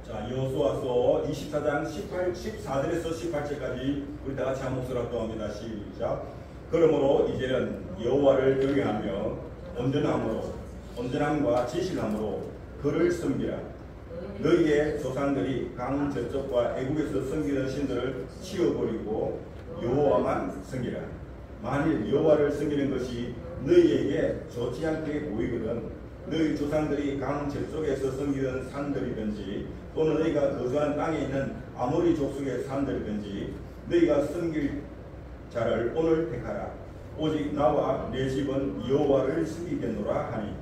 자, 여호수아서 24장 14절에서 18절까지 우리 다 같이 한 목소리로 합독합니다. 시작. 그러므로 이제는 여호와를 경외하며 온전함과 진실함으로 그를 섬기라. 너희의 조상들이 강 저쪽과 애국에서 섬기던 신들을 치워버리고 여호와만 섬기라. 만일 여호와를 섬기는 것이 너희에게 좋지 않게 보이거든 너희 조상들이 강 저쪽에서 섬기던 산들이든지 또는 너희가 거주한 땅에 있는 아모리 족속의 산들이든지 너희가 섬길 자를 오늘 택하라. 오직 나와 내 집은 여호와를 섬기겠노라 하니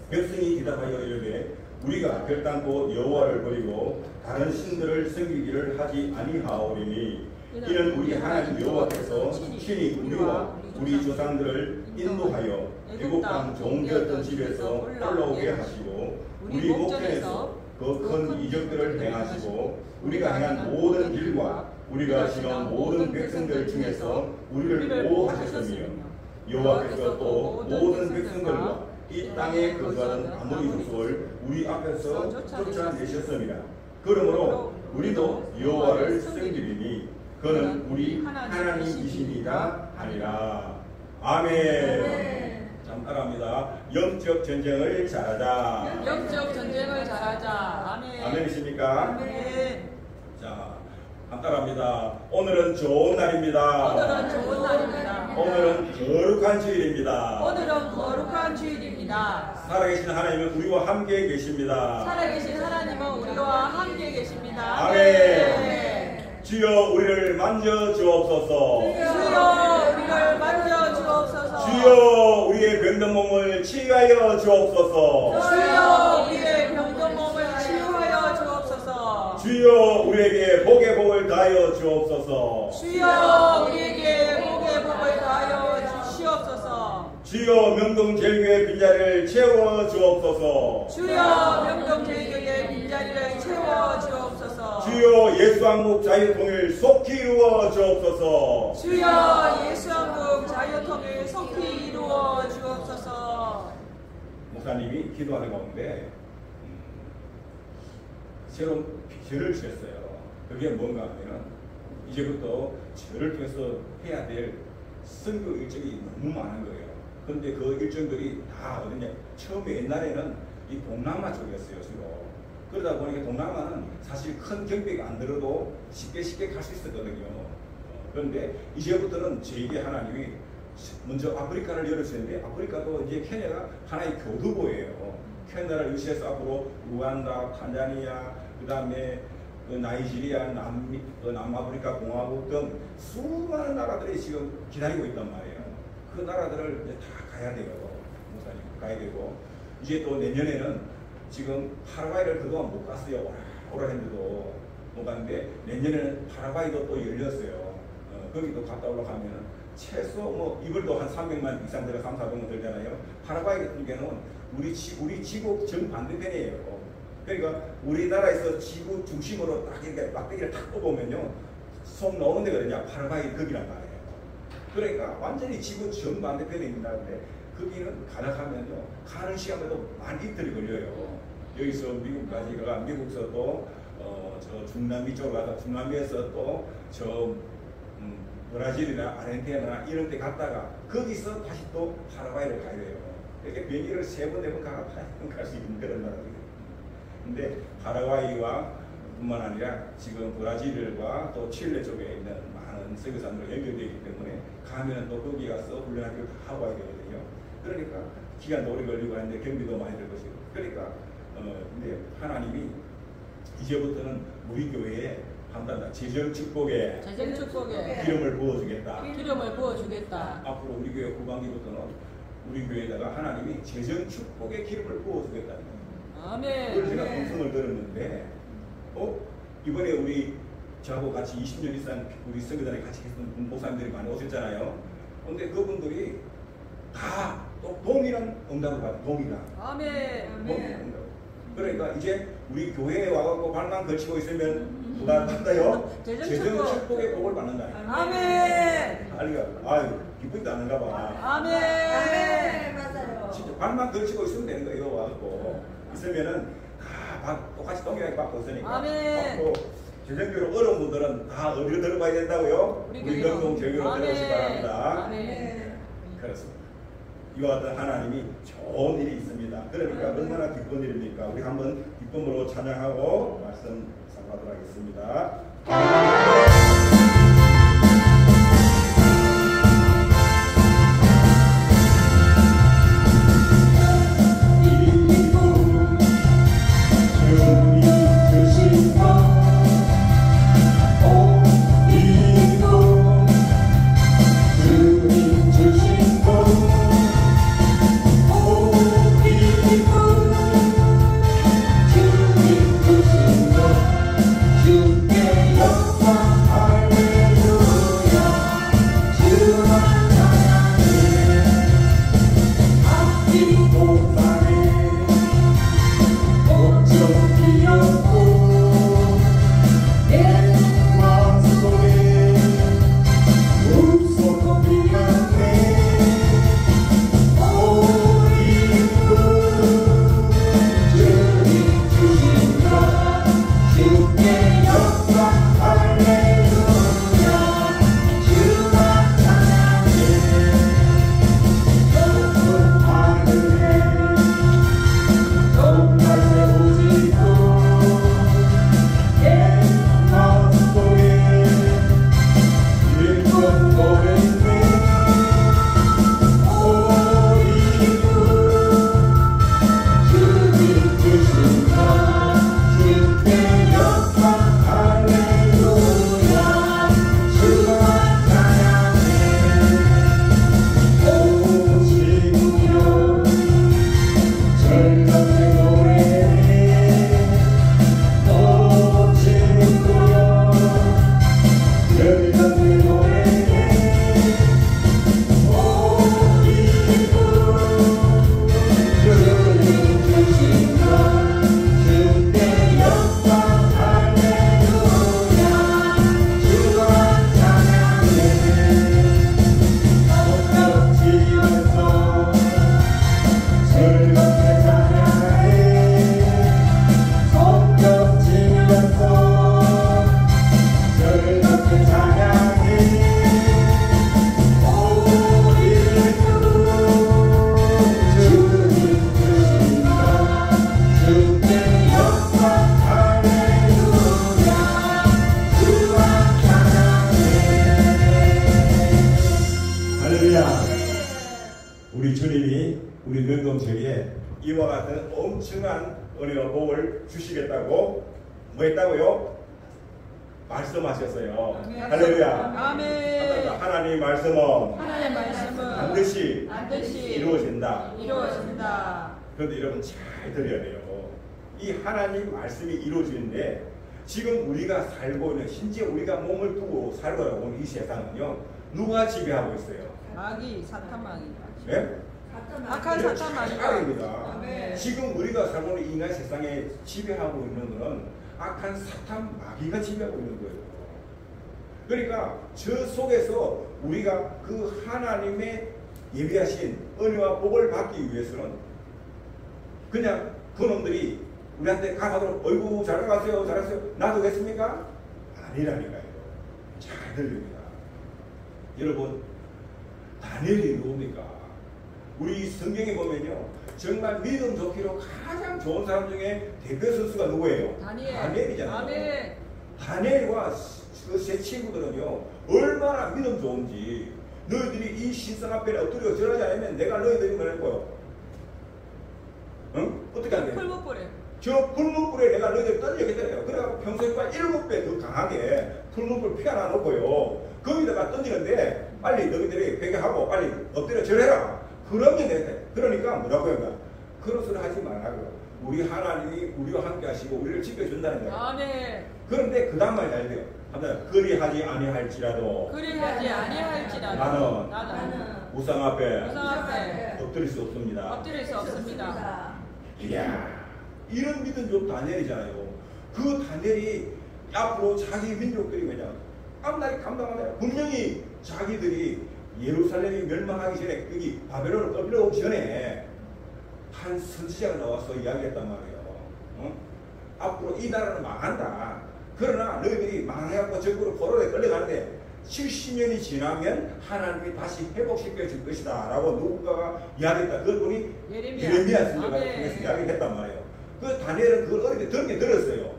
백성이 대답하여 이르되 우리가 결단코 여호와를 버리고 다른 신들을 섬기기를 하지 아니하오리니 이는 우리 하나님 여호와께서 친히 우리와 우리 조상들을 인도하여 애국 땅 종되었던 집에서 올라오게 하시고 우리 목전에서 그 큰 이적들을 행하시고 우리가 행한 모든 일과 우리가 지은 모든 백성들 중에서 우리를 보호하셨으며 여호와께서 또 모든 백성들과 이 땅에 거주하는 아모리 족속을 우리 앞에서 쫓아내셨습니다. 그러므로 우리도 여호와를 섬기리니 그는 우리 하나님이십니다 하니라. 아멘. 따라합니다. 영적 전쟁을 잘하자. 영적 전쟁을 잘하자. 아멘. 아멘이십니까? 아멘. 자, 따라합니다. 오늘은 좋은 날입니다. 오늘은 좋은 날입니다. 오늘은 거룩한 주일입니다. 오늘은 거룩한 주일입니다. 살아계신 하나님은 우리와 함께 계십니다. 살아계신 하나님은 우리와 함께 계십니다. 아멘. 주여 우리를 만져 주옵소서. 주여 우리를 만져 주옵소서. 주여 우리의 병든 몸을 치유하여 주옵소서. 주여 우리의 병든 몸을 치유하여 주옵소서. 주여 우리에게 복의 복을 다하여 주옵소서. 주여 우리에게 복의 복을 다하여 주시옵소서. 주여 명동제일교회 빈자리를 채워 주옵소서. 주여 명동제일교회 빈자리를 채워 주옵소서. 주여 예수한국 자유통일 속히 이루어 주옵소서. 주여 예수한국 자유통일 속히 이루어 주옵소서. 목사님이 기도하는 가운데 새로운 절을 주셨어요. 그게 뭔가 하면 이제부터 절을 통해서 해야 될 선교 일정이 너무 많은 거예요. 그런데 그 일정들이 다 어디냐? 처음에 옛날에는 이 동남아 쪽이었어요, 주로. 그러다 보니까 동남아는 사실 큰 경비가 안 들어도 쉽게 갈 수 있었거든요. 그런데 이제부터는 제2의 하나님이 먼저 아프리카를 열어주셨는데 아프리카도 이제 케냐가 하나의 교두보예요. 케냐를 유치해서 앞으로 루안다, 탄자니아, 그 다음에 나이지리아, 남아프리카 공화국 등 수많은 나라들이 지금 기다리고 있단 말이에요. 그 나라들을 이제 다 가야 돼요. 목사님 가야 되고 이제 또 내년에는 지금 파라과이를 그동안 못 갔어요. 오라 했는데도 못 갔는데 내년에는 파라과이도 또 열렸어요. 거기도 갔다 올라가면은 최소 뭐 이걸도 한 300만 이상 들어 3,400만 들잖아요. 파라과이 같은 경우는 우리 지구 정반대편이에요. 그러니까 우리나라에서 지구 중심으로 딱 이렇게 막대기를 탁 뽑으면요 속 나오는 데가 어디냐 파라과이 거기란 말이에요. 그러니까 완전히 지구 정반대편에 있는 나라인데 거기는 가락하면요 가는 시간에도 만 이틀이 걸려요. 여기서 미국까지 가가 미국에서 또 저 중남미 쪽으로 가다 중남미에서 또 저 브라질이나 아르헨티나 이런 데 갔다가 거기서 다시 또 파라과이를 가야 돼요. 이렇게 비행기를 3번, 4번 가가 갈 수 있는 그런 나라들이에요. 근데 파라과이와 뿐만 아니라 지금 브라질과 또 칠레 쪽에 있는 많은 선교사들과 연결되어 있기 때문에 가면 또 거기 가서 훈련하기를 하고 와야 되거든요. 그러니까 기간도 오래 걸리고 하는데 경비도 많이 들 것이고 그러니까 근데 하나님이 이제부터는 우리 교회에 한단다 재정 축복에 기름을 부어주겠다. 기름을 부어주겠다. 앞으로 우리 교회 후반기부터는 우리 교회에다가 하나님이 재정 축복의 기름을 부어주겠다는 거예요. 아멘. 그걸 제가 방송을 들었는데 이번에 우리 저하고 같이 20년 이상 우리 선교단에 같이 했던 목사님들이 많이 오셨잖아요. 그런데 그분들이 다 또 동일한 응답을 받은 동일한. 아멘. 그러니까 이제 우리 교회에 와갖고 발만 걸치고 있으면 누가 받아요? 재정 축복의 복을 받는다. 아멘. 아유 기쁘지도 않은가 봐. 아멘. 진짜 발만 걸치고 있으면 되는 거예요. 와갖고 있으면은 똑같이 동일하게 받고 있으니까. 아멘. 또 재정적으로 어려운 분들은 다 어디로 들어가야 된다고요? 우리 우리 교회로. 명동 제교로 아멘. 들어오시기 바랍니다. 아멘. 그렇습니다. 이와 같은 하나님이 좋은 일이 있습니다. 그러니까 얼마나 기쁜 일입니까? 우리 한번 기쁨으로 찬양하고 말씀 sampai 우리 주님이 우리 명동체에 이와 같은 엄청난 은혜와 복을 주시겠다고 뭐 했다고요? 말씀하셨어요. 할렐루야. 아멘. 하나님의 말씀은 하나님의 말씀은 반드시 이루어진다. 이루어진다. 그런데 여러분 잘 들어야 돼요. 이 하나님 말씀이 이루어지는데 지금 우리가 살고 있는 실제 우리가 몸을 두고 살고 있는 이 세상은요 누가 지배하고 있어요? 마귀, 사탄마귀가. 네? 악한 사탄마귀가. 악입니다. 네. 지금 우리가 살고 있는 인간 세상에 지배하고 있는 것은 악한 사탄 마귀가 지배하고 있는 거예요. 그러니까 저 속에서 우리가 그 하나님의 예비하신 은혜와 복을 받기 위해서는 그냥 그놈들이 우리한테 가가도록 어이구 잘나가세요 잘하세요 놔두겠습니까? 아니라니까요. 잘 들립니다. 여러분 다니엘이 누굽니까? 우리 성경에 보면요 정말 믿음 좋기로 가장 좋은 사람 중에 대표 선수가 누구예요? 다니엘이잖아요. 아멘. 다니엘과 그 세 친구들은요 얼마나 믿음 좋은지 너희들이 이 신상 앞에 엎드려 절하지 않으면 내가 너희들이 뭐할 거요? 응? 어떻게 안 돼? 풀무불에. 저 풀무불에 내가 너희들 던지겠다요. 그래서 평소보다 7배 더 강하게 풀무불 피하나 놓고요. 거기다가 던지는데 빨리 너희들이 회개하고 빨리 엎드려 절해라. 그러면 돼. 그러니까 뭐라고 해요? 그런 소리 하지 말라고요. 우리 하나님이 우리와 함께 하시고 우리를 지켜준다는 거예요. 아멘. 그런데 그 다음 말 잘 돼요. 그리하지 아니할지라도 그리하지 아니할지라도 나는 우상 앞에 엎드릴 수 없습니다. 엎드릴 수 없습니다. 이야, 이런 믿음 좀 다니엘이잖아요. 그 다니엘이 앞으로 자기 민족들이 뭐냐 앞날이 감당하나요? 분명히 자기들이 예루살렘이 멸망하기 전에 여기 바벨론을 떠밀어오기 전에 한 선지자가 나와서 이야기했단 말이에요. 어? 앞으로 이 나라는 망한다. 그러나 너희들이 망해갖고 적으로 포로에 끌려가는데 70년이 지나면 하나님이 다시 회복시켜 줄 것이다 라고 누군가가 이야기했다. 그분이 예레미야 선지자가 통해서 이야기했단 말이에요. 그 다니엘은 그걸 어릴 때 듣게 들었어요.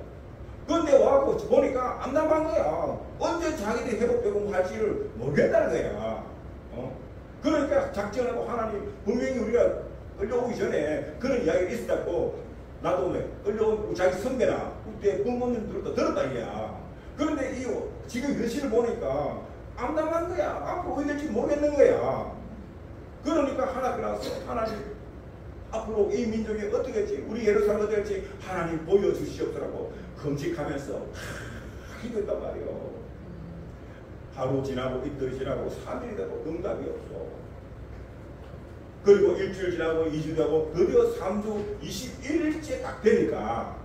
근데 와갖고 보니까 암담한 거야. 언제 자기들이 회복되고 할지를 모르겠다는 거야. 그러니까 작전하고 하나님 분명히 우리가 끌려오기 전에 그런 이야기가 있었다고 나도 끌려온 자기 선배나 그때 부모님들도 들었다 이야. 그런데 이 지금 현실을 보니까 암담한 거야. 앞으로 어디 될지 모르겠는 거야. 그러니까 하나님께서 하나님 앞으로 이 민족이 어떻게 될지 우리 예루살렘 어떻게 될지 하나님 보여주시옵소라고 금식하면서 기도했단 말이에요. 하루 지나고 이틀 지나고 3일이 되고 응답이 없어. 그리고 일주일 지나고 2주 되고 드디어 3주 21일째 딱 되니까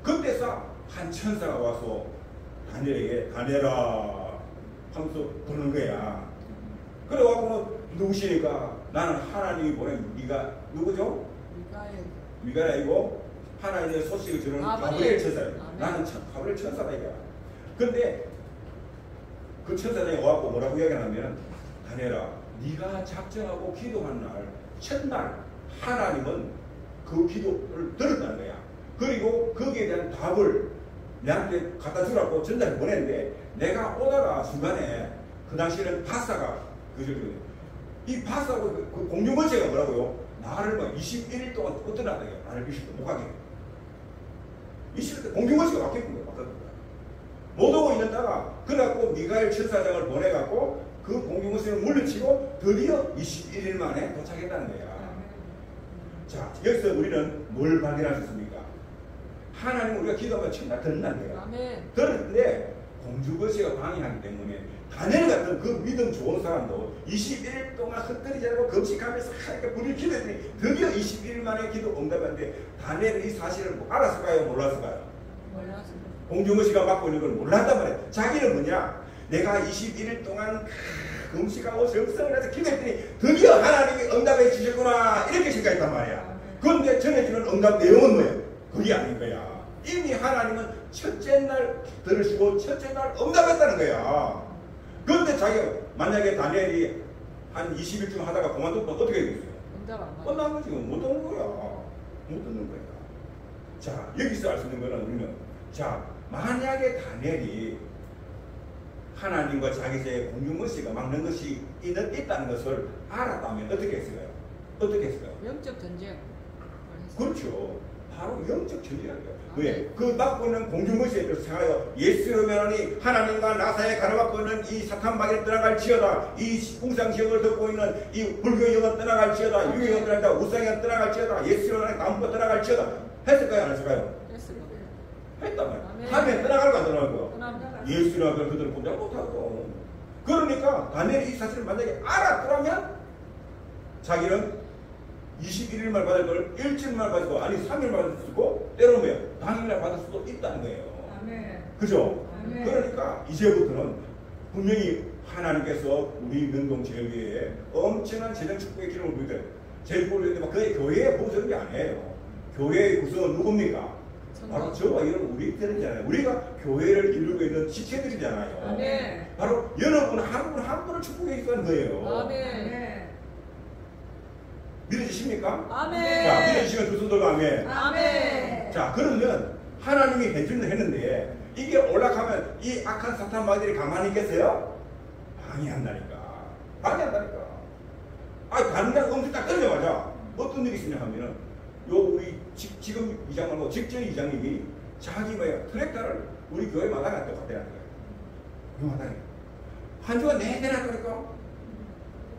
그때서 한 천사가 와서 다니엘에게 다니엘아 하면서 부르는 거야. 그래갖고 누구시니까 나는 하나님이 보낸 네가 누구죠? 미가엘이고 하나님의 소식을 주는 가브리엘 천사예요. 나는 가브리엘 천사다 이거야. 근데 그 천사장이 와갖고 뭐라고 이야기하냐면 다니엘아 네가 작정하고 기도한 날 첫날 하나님은 그 기도를 들었다는 거야. 그리고 거기에 대한 답을 내한테 갖다 주라고 전달을 보냈는데 내가 오다가 중간에 그 당시에는 바사가 이 바사고 그 공중권세가 뭐라고요? 나를 막 21일 동안 어떠나다 나를 미시고 못 가게 21일 공중권세가 바뀌는 거야. 못 오고 있는다가 그래갖고 미가엘 천사장을 보내갖고 그 공중권세를 물리치고 드디어 21일 만에 도착했다는 거야. 자 여기서 우리는 뭘 발견할 수 있습니까? 하나님 우리가 기도하면 정말 듣는다는 거야. 들었는데 공중권세가 방해하기 때문에 다니엘 같은 그 믿음 좋은 사람도 21일 동안 흩뜨리지 않고 금식하면서 하니까 우리 기도했더니 드디어 21일 만에 기도 응답했는데 다니엘은 이 사실을 알았을까요? 몰랐을까요? 몰랐습니다. 공중권세가 맡고 있는 걸 몰랐단 말이에요. 자기는 뭐냐? 내가 21일 동안 금식하고 정성을 해서 기도했더니 드디어 하나님이 응답해 주셨구나 이렇게 생각했단 말이야. 그런데 전해주는 응답 내용은 뭐예요? 그게 아닌 거야. 이미 하나님은 첫째 날 들으시고 첫째 날 응답했다는 거야. 그런데 자기가 만약에 다니엘이 한 20일쯤 하다가 그만두면 어떻게 되겠어요? 끝난 거지. 못 듣는 거야. 못 듣는 거야. 자 여기서 알 수 있는 거는 우리는 자 만약에 다니엘이 하나님과 자기의 공중권세가 막는 것이 있다는 것을 알았다면 어떻게 했을까요? 어떻게 했을까요? 영적 전쟁. 그렇죠. 바로 영적 전쟁이라는 거예요. 왜? 그 맡고 있는 공중권세에 생각하여 예수로면하니 하나님과 나사에 가로막고 있는 이 사탄 마귀를 떠나갈지어다. 이 궁상지역을 듣고 있는 이 불교의 영은 떠나갈지어다. 유교의 영은 떠나갈지어다. 우상의 떠나갈지어다. 예수로면하니 나무가 떠나갈지어다. 했을까요? 안 했을까요? 했단 말이야. 하면 떠나갈까 안 떠나갈까? 예수라고 그들은 공작 못하고. 그러니까 다니엘이 이 사실을 만약에 알았더라면 자기는 21일만 받을 걸 일주일만 받을 거 아니 3일만 받을 수 있고 때로는 뭐예요? 당일날 받을 수도 있다는 거예요. 그죠? 그러니까 이제부터는 분명히 하나님께서 우리 명동제일교회에 엄청난 재정 축복의 기름을 부으세요. 제일 부르는데 막 그게 교회에 부으시는 게 아니에요. 교회의 구성은 누굽니까? 바로 저와 여러분 우리들이잖아요. 우리가 교회를 이루고 있는 지체들이잖아요. 바로 여러분 한 분을 축복해 주는 거예요. 믿어지십니까? 아멘. 자, 믿어지시면 두 손 들고 아멘. 아멘. 자, 그러면 하나님이 해주는 했는데 이게 올라가면 이 악한 사탄 마귀들이 가만히 있겠어요? 방해한다니까. 방해한다니까. 다른 음식 딱 떨려가자. 어떤 일이 있으냐 하면은 요 우리 지금 이장 말고 직전 이장님이 자기 트랙터를 우리 교회 마당에 갖다 갖다라는 거예요. 그 마당에. 한 주간 내내 놨다니까.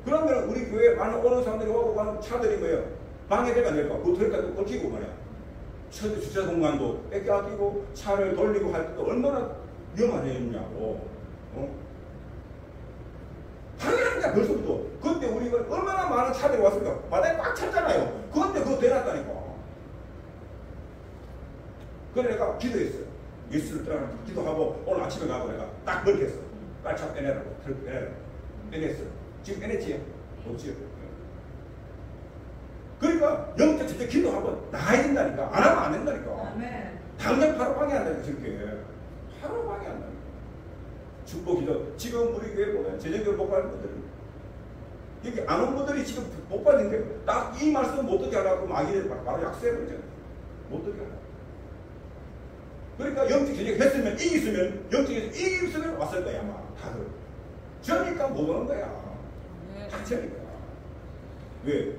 그러면 우리 교회에 많은 오는 사람들이 오고 가는 차들이 뭐예요? 방해되면 안 될까? 그 트랙터도 꺾이고 말이야. 주차 공간도 뺏겨가지고 차를 돌리고 할 때도 얼마나 위험하냐고. 당연한 거야 벌써부터. 근데 우리가 얼마나 많은 차들이 왔습니까? 마당에 꽉 찼잖아요. 그런데 그거 대놨다니까. 그래 내가 기도했어요. 예수를 따라 기도하고 오늘 아침에 가고 내가 딱 그렇게 했어. 깔차 빼내라고. 빼내라고. 빼냈어. 지금 빼냈지? 없지? 그러니까 영적 절대 기도하고 나야 된다니까. 안 하면 안 된다니까. 아멘. 당장 바로 방해한다니까. 저렇게 바로 방해한다니까. 축복기도 지금 우리 교회 보면 재정교를 못 받는 분들 여기 안 온 분들이 지금 못 받는데 딱 이 말씀 못 듣게 하려고 마귀를 바로 약속해버리잖아요. 못 듣게 하려고. 그러니까 영적 전쟁 했으면 이겼으면 영적에서 이겼으면 왔을 거야 아마 다들. 저니까 못 오는 거야. 다 저니까. 왜?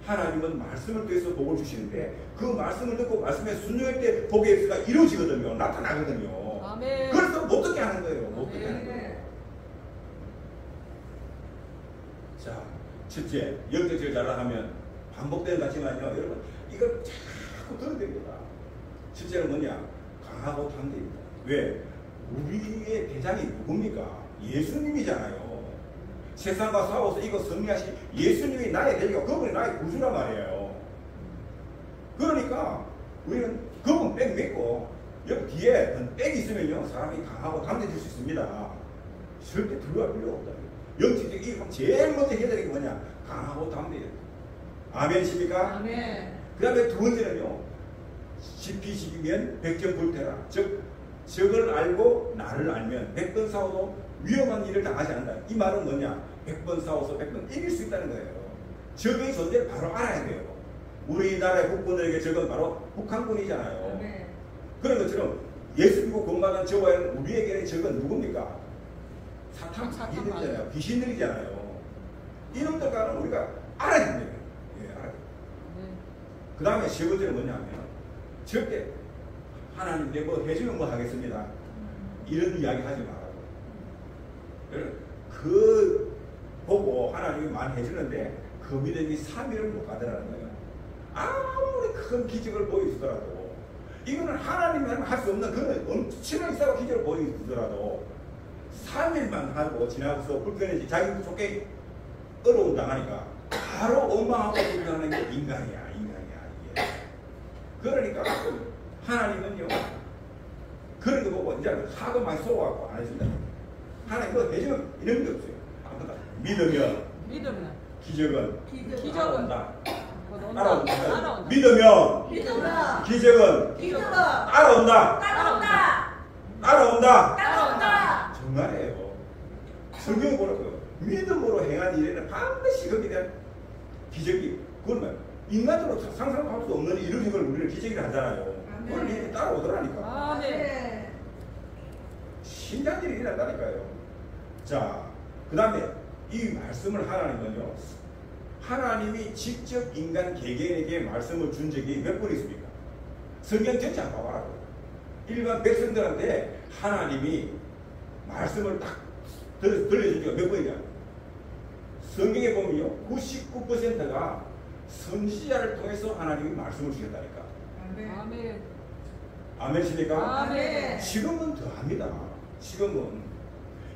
하나님은 말씀을 통해서 복을 주시는데 그 말씀을 듣고 말씀에 순종할 때 복의 역사가 이루어지거든요. 나타나거든요. 아멘. 그래서 못 듣게 하는 거예요. 못 듣게 하는 거예요. 자, 첫째, 영적을 잘하면 반복되는 것 같지만요. 여러분, 이걸 자꾸 들어야 됩니다. 첫째는 뭐냐? 강하고 담대입니다. 왜? 우리의 대장이 누굽니까? 예수님이잖아요. 세상과 싸워서 이거 승리하시 예수님이 나의 대장이고 그분이 나의 구주란 말이에요. 그러니까 우리는 그분 백 믿고 여기 뒤에 백이 있으면요 사람이 강하고 담대해질 수 있습니다. 절대 두려워할 필요가 없다. 영적인 이 제일 먼저 해야 되는 게 뭐냐? 강하고 담대해요. 아멘이십니까? 아멘. 그 다음에 두 번째는요. 지피지기면 백전불태라. 즉 적을 알고 나를 알면 100번 싸워도 위험한 일을 당하지 않는다. 이 말은 뭐냐? 100번 싸워서 100번 이길 수 있다는 거예요. 적의 존재를 바로 알아야 돼요. 우리나라의 국군들에게 적은 바로 북한군이잖아요. 네. 그런 것처럼 예수 믿고 구원받은 저와 우리에게는 적은 누굽니까? 사탄 마귀들이잖아요. 귀신들이잖아요. 이놈들과는 우리가 알아야 됩니다. 예, 알아야 돼요. 그 다음에 세 번째는 뭐냐면 절대 하나님 내 뭐 해주면 뭐 하겠습니다. 이런 이야기 하지 말라고. 그 보고 하나님이 많이 해주는데 그 믿음이 3일을 못 가더라는 거예요. 아무리 큰 기적을 보여주더라도 이거는 하나님이 할 수 없는 그런 엄청난 이상한 기적을 보여주더라도 3일만 하고 지나고서 불편해지 자기 좋게 어려움 당하니까 바로 원망하고 불평하는 게 인간이야 이게. 그러니까 하나님은요 그런 거 보고 이제 사고 많이 쏘아갖고 안 해준다. 하나님 그거 해주면 이런 게 없어요. 믿으면 기적은 따라온다. 따라온다. 믿으면 기적은 따라온다. 정말이에요. 성경을 보라고요. 믿음으로 행한 일에는 반드시 거기에 대한 기적이 그건 인간적으로 상상할 수 없는 이루어진 걸 우리는 기적이라 하잖아요. 그걸 이렇게 따라오더라니까. 아멘. 신기한 일이 일어난다니까요. 자, 그 다음에 이 말씀을 하나님은요, 하나님이 직접 인간 개개인에게 말씀을 준 적이 몇 번 있습니까? 성경 전체 한번 봐봐라고. 일반 백성들한테 하나님이 말씀을 딱 들려준 적이 몇 번이냐? 성경에 보면요, 99%가 선지자를 통해서 하나님이 말씀을 주셨다니까. 아멘. 아멘이십니까? 아멘. 지금은 더 합니다. 지금은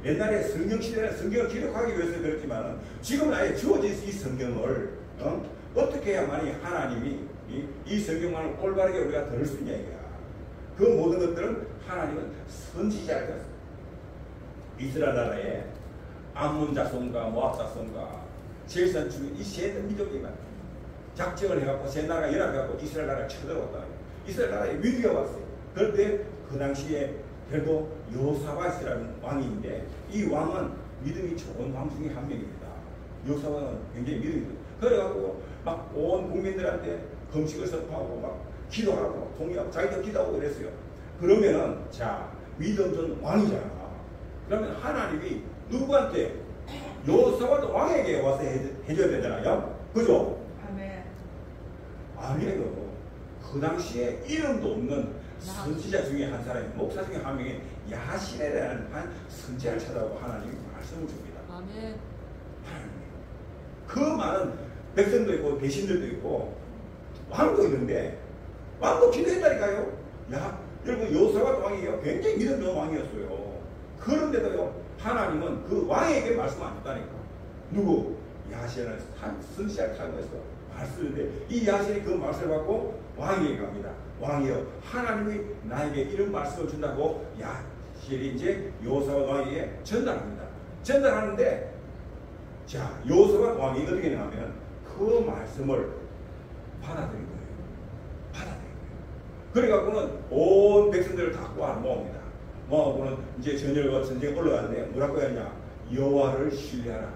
옛날에 성경 시대는 성경을 기록하기 위해서 그렇지만 지금은 아예 주어진 이 성경을 어떻게 해야만이 하나님이 이 성경만을 올바르게 우리가 들을 수 있냐 이거야. 그 모든 것들은 하나님은 선지자를 줬어요. 이스라엘 나라에 암몬 자손과 모압 자손과 제일산 중에 이 세 민족이 작정을 해갖고 세 나라가 연합해갖고 이스라엘 나라를 쳐들어왔다. 이스라엘 나라에 위기가 왔어요. 그런데 그 당시에 그래도 여호사밧이라는 왕인데 이 왕은 믿음이 좋은 왕 중에 한 명입니다. 여호사밧은 굉장히 믿음이 좋아요. 그래갖고 막 온 국민들한테 금식을 선포하고 막 기도하고 동의하고 자기도 기도하고 그랬어요. 그러면은 자 믿음 좋은 왕이잖아. 그러면 하나님이 누구한테 여호사밧 왕에게 와서 해줘야 되잖아요. 그죠? 아니에요. 그 당시에 이름도 없는 선지자 중에 한 사람이 목사 중에 한 명이 야신이라는 한 선지자를 찾아오고 하나님이 말씀을 줍니다. 아멘. 그 많은 백성도 있고 배신들도 있고 왕도 있는데 왕도 기도했다니까요. 야 여러분 여호사밧 왕이요 굉장히 믿음 좋은 왕이었어요. 그런데도요 하나님은 그 왕에게 말씀 안 했다니까. 누구? 야신이라는 한 선지자를 찾아오서 말씀인데 이 야신이 그 말씀을 받고 왕에게 갑니다. 왕이여 하나님이 나에게 이런 말씀을 준다고 야신이 이제 여호사밧 왕에게 전달합니다. 전달하는데 자 여호사밧 왕이 어떻게 하냐면 그 말씀을 받아들인 거예요. 받아들인 거예요. 그래갖고는 온 백성들을 다 모아옵니다. 모아오고는 이제 전열과 전쟁이 올라가는데 뭐라고 했냐? 여호와를 신뢰하라.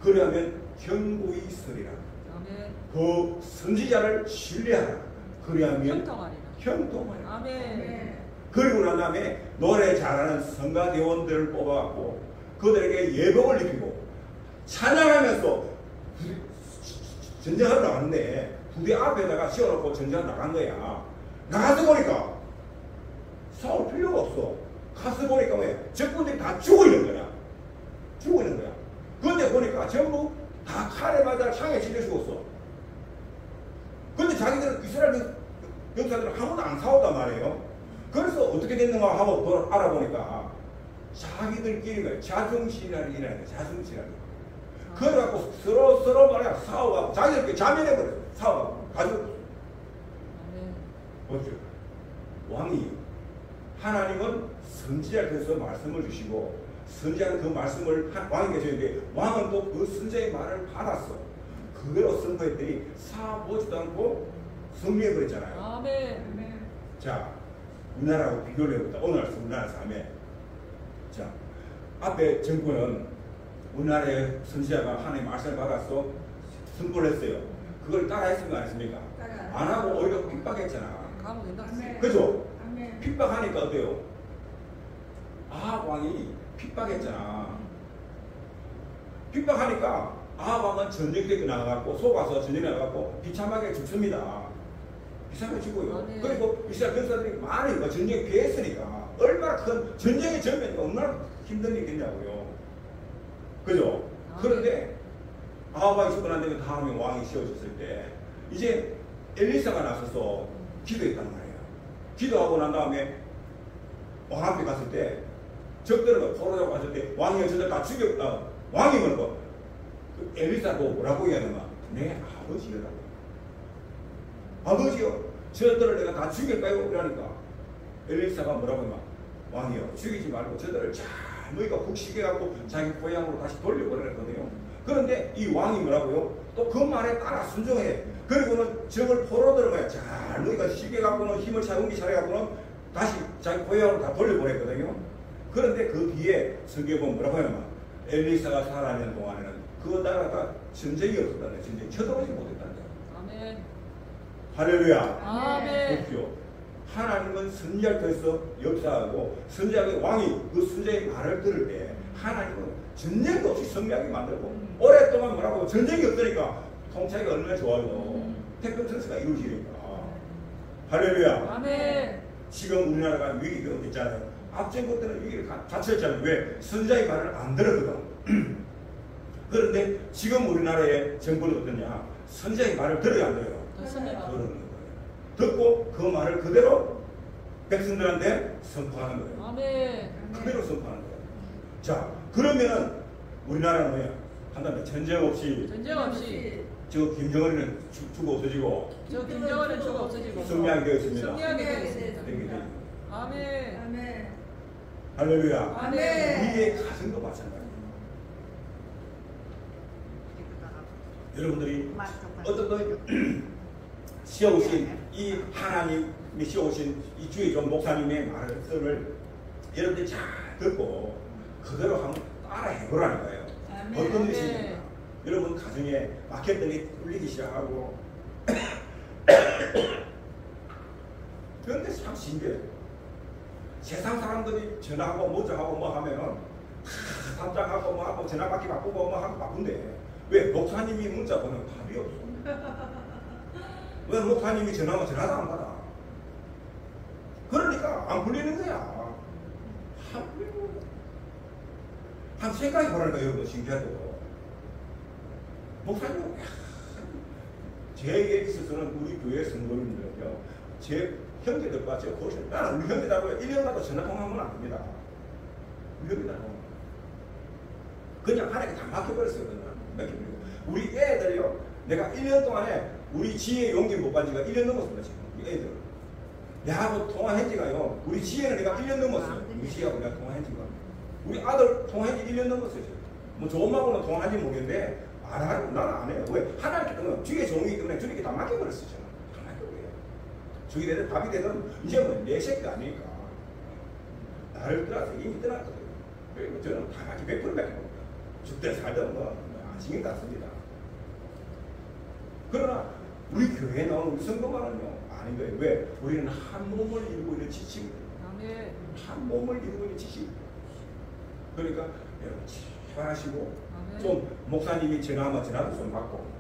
그러면 견고히 서리라. 아멘. 그 선지자를 신뢰하라. 그러면 형통하리라. 형통하리라. 아멘. 그리고 난 다음에 노래 잘하는 성가대원들을 뽑아갖고 그들에게 예복을 입히고 찬양하면서 전쟁하러 나갔는데 부대 앞에다가 씌워놓고 전쟁하러 나간 거야. 나가서 보니까 싸울 필요가 없어. 가서 보니까 왜? 적군들이 다 죽어 있는 거야. 죽어 있는 거야. 그런데 보니까 전부 다 칼에 맞아 창에 찔려 죽었어. 근데 자기들은 이스라엘 병사들은 한 번도 안 싸웠단 말이에요. 그래서 어떻게 됐는가 하고 알아보니까 자기들끼리 자승신이라는 거야. 자승신이라는 거야. 그래갖고 서로 말이야 싸워갖고 자기들끼리 자멸해버려. 싸워갖고 가지고 어쩌 왕이 하나님은 선지자를 통해서 말씀을 주시고 선지자는 그 말씀을 왕에게 주는데 왕은 또 그 선지자의 말을 받았어. 그대로 선포했더니 사보지도 않고 승리해버렸잖아요. 아멘. 자, 우리나라하고 비교를 해보자. 오늘 우리나라 삶에 자, 앞에 정권은 우리나라의 선지자가 하나님의 말씀을 받았어. 선포를 했어요. 그걸 따라 했습니까? 안 했습니까? 안 하고 오히려 핍박했잖아. 가면 된다. 그죠? 핍박하니까 어때요? 아합 왕이 핍박했잖아. 핍박하니까 아합 왕은 전쟁터에 나가갖고 속아서 전쟁에 나가갖고 비참하게 죽습니다. 비참하게 죽어요. 그리고 이스라엘 병사들이 많이 전쟁에 피했으니까 얼마나 큰 전쟁의 전면이니까 얼마나 힘든 일이겠냐고요. 그죠? 그런데 아합 왕이 죽고 난 다음에 다음에 왕이 씌워졌을 때 이제 엘리사가 나서서 기도했단 말이에요. 기도하고 난 다음에 왕 앞에 갔을 때 적들은 포로자고 갔을 때 왕이 저들 다 죽였다. 왕이 뭐라고? 그 엘리사도 뭐라고 얘기하는가? 내 아버지라고. 아버지요. 저들을 내가 다 죽일까요? 그러니까 엘리사가 뭐라고 했나? 왕이요. 죽이지 말고 저들을 잘 너희가 국식해갖고 자기 고향으로 다시 돌려보내랬거든요. 그런데 이 왕이 뭐라고요? 또 그 말에 따라 순종해. 그리고는 적을 포로들을 뭐야 잘 너희가 시켜갖고는 힘을 차분히 차려갖고는 다시 자기 고향으로 다 돌려보냈거든요. 그런데 그 뒤에 성경에 보면 뭐라고 하냐면 엘리사가 살아있는 동안에는 그 나라가 전쟁이 없었다는 거예요. 전쟁이 쳐들어오지 못했다는 거예요. 아멘. 할렐루야. 아멘. 보십시오. 하나님은 선지자를 통해서 역사하고 선지자의 왕이 그 선지자의 말을 들을 때 하나님은 전쟁도 없이 성리하게 만들고 오랫동안 뭐라고 전쟁이 없으니까 통치하기가 얼마나 좋아요. 태평천수가 이루어지니까. 할렐루야. 아멘. 지금 우리나라가 위기가 있잖아요. 앞전 것들은 위기를 갇혔잖아요. 왜? 선지자의 말을 안 들었거든. 그런데 지금 우리나라의 정부는 어떠냐? 선지자의 말을 들어야 안 돼요. 듣습니다. 들는 거예요. 듣고 그 말을 그대로 백성들한테 선포하는 거예요. 아멘. 그대로 선포하는 거예요. 자, 그러면은 우리나라는 뭐야? 한다면 전쟁 없이 전쟁 없이 저 김정은이는 죽어 없어지고 저 김정은은 죽어 없어지고 승리하게 되어 있습니다. 승리하게 되겠습니다. 되게 돼요. 아멘. 할렐루야. 아멘. 우리의 가정도 마찬가지예요. 여러분들이 어떤 씌워오신 이 하나님이 씌워오신 이 주의 종 목사님의 말씀을 여러분들이 잘 듣고 그대로 한번 따라 해보라는 거예요. 어떤 뜻입니까? 여러분 가정에 막혔더니 뚫리기 시작하고 그런데 참 신기해요. 세상 사람들이 전화하고 문자하고 뭐 하면은 답장하고 뭐 하고 전화받기 바꾸고 뭐 하고 바쁜데 왜 목사님이 문자 보내면 답이 없어? 왜 목사님이 전화하면 전화도 안 받아? 그러니까 안 풀리는 거야. 안 풀리는 거야. 한 생각해 보라니까 여러분 신기하죠. 목사님, 제게 있어서는 우리 교회 성도님들은요, 제 형제들과 제 고생, 나는 우리 형제들하고 1년마다 전화통화하면 안 됩니다. 우리 형제들하고. 그냥 하나님께 다 맡겨버렸어요. 그냥 맡겨버리고. 우리 애들요, 내가 1년 동안에 우리 지혜 용기 못 받은 지가 1년 넘었습니다, 지금. 우리 애들. 내하고 통화한 지가요, 우리 지혜는 내가 1년 넘었어요. 우리 지혜하고 내가 통화한 지가. 우리 아들 통화한 지 1년 넘었어요, 지금. 뭐 좋은 마음으로 통화한지 모르겠는데, 나는 안 해요. 왜? 하나님께 때문에 주의 종이기 때문에 주님께 다 맡겨버렸어요. 다 맡겨버려요. 죽이 되든 밥이 되든 이제 뭐 내 새끼가 아니니까 나를 떠나서 이미 떠났거든요. 그리고 저는 다 같이 100%밖에 못 죽든 살든 뭐 안심이 같습니다. 그러나 우리 교회에 나오는 우리 성도만은요 아닌 거예요. 왜? 우리는 한 몸을 이루고 있는 지식입니다. 아멘. 한 몸을 이루고 있는 지식입니다. 그러니까 여러분 제발하시고 아멘. 좀 목사님이 전화하면 전화도 좀 받고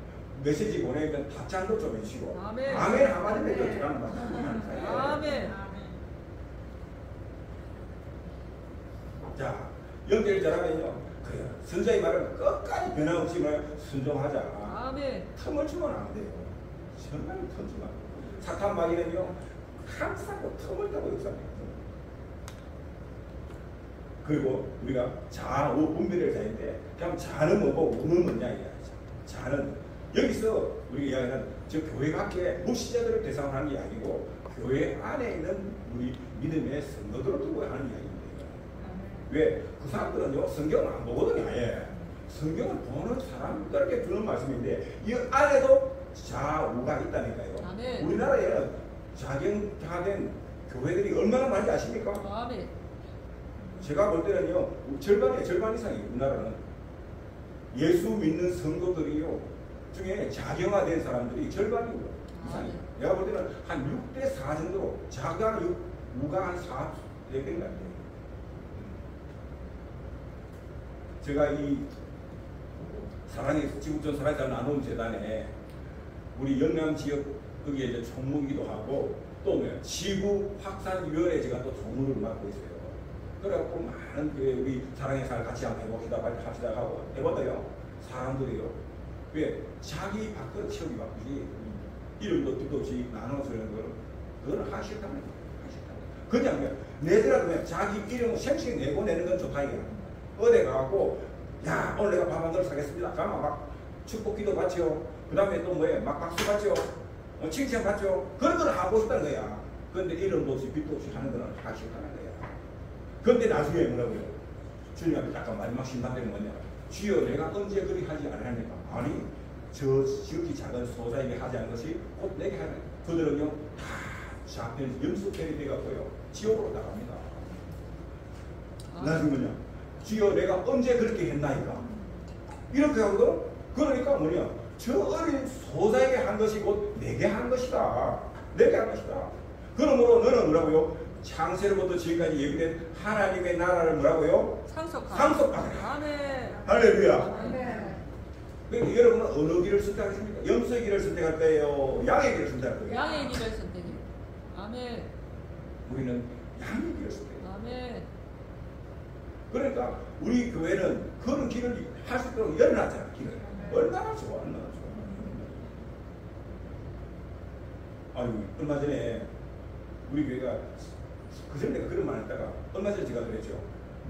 메시지 보내면 답장도 좀 해주시고 아멘. 아멘 한마디 해도 전화는 받고 아멘. 자 연결 잘하면요 그래요 선자의 말은 끝까지 변함없이 말 순종하자. 아멘. 틈을 주면 안 돼요. 정말 틈 주면 안 돼요. 사탄 마귀는요 항상 그 틈을 타고 역사합니다. 그리고 우리가 자, 우, 분별의 자인데 그냥 자는 뭐고 우는 뭐냐 이야기죠. 자는 여기서 우리가 이야기하는 저 교회 밖에 무시자들을 대상으로 하는 게 아니고 교회 안에 있는 우리 믿음의 성도들을 두고 하는 이야기입니다. 왜? 그 사람들은요 성경을 안 보거든요. 아예. 성경을 보는 사람들에게 주는 말씀인데 이 안에도 좌우가 있다니까요. 아멘. 우리나라에는 자경화된 교회들이 얼마나 많은지 아십니까? 아멘. 제가 볼 때는요 절반 이상이에요. 우리나라는 예수 믿는 성도들이요 중에 자경화된 사람들이 절반이고 이상이에요. 내가 볼 때는 한 6대4 정도로 자가 6, 우가 한 4, 4배인 것 같아요. 제가 이 사랑의 지구촌 사랑의 나눔 재단에 우리 영남 지역 거기에 이제 총무기도 하고 또 뭐야 지구 확산위원회 제가 또 총무를 맡고 있어요. 그래갖고 많은 우리 사랑의 살 같이 한번 해봅시다 합시다 하고 해보다요 사람들이요 왜 자기 밖으로 치우기 바쁘지 이름도 뜻도 없이 나눠서 하는 걸 그걸 하시다는 거예요. 그냥 내더라도 그냥 자기 이름 생식 내고 내는 건 좋다 이게 어디 가갖고 야 오늘 내가 밥 한 그릇 사겠습니다. 가면 막 축복기도 받죠. 그 다음에 또 뭐예요 막 박수 받죠. 칭찬 받죠. 그런 걸 하고 싶다는 거야. 그런데 이름도 없이 빛도 없이 하는 건 하기 싫다는 거야. 그런데 나중에 뭐라고요? 주님 앞에 약간 마지막 심판되는 뭐냐? 주여 내가 언제 그리 하지 않았습니까? 아니 저 지극히 작은 소자에게 하지 않은 것이 곧 내게 하는 그들은요 다 잡혀서 염소편이 돼갖고요 지옥으로 나갑니다. 나중에 뭐냐? 주여 내가 언제 그렇게 했나이까? 이렇게 하거든? 그러니까 뭐냐? 저 어린 소자에게 한 것이 곧 내게 한 것이다. 내게 한 것이다. 그러므로 너는 뭐라고요? 창세로부터 지금까지 예비된 하나님의 나라를 뭐라고요? 상속하라. 아멘. 할렐루야. 아멘. 그러니까 여러분은 어느 길을 선택하십니까? 염소의 길을 선택할 거예요? 양의 길을 선택할 거예요? 양의 길을 선택해. 아멘. 우리는 양의 길을 선택해요. 아멘. 그러니까 우리 교회는 그런 길을 할 수 있도록 열어놨잖아. 길을. 얼마나 좋아, 얼마나 좋아. 아니 얼마 전에 우리 교회가 그전에 내가 그런 말 했다가 얼마 전에 제가 그랬죠.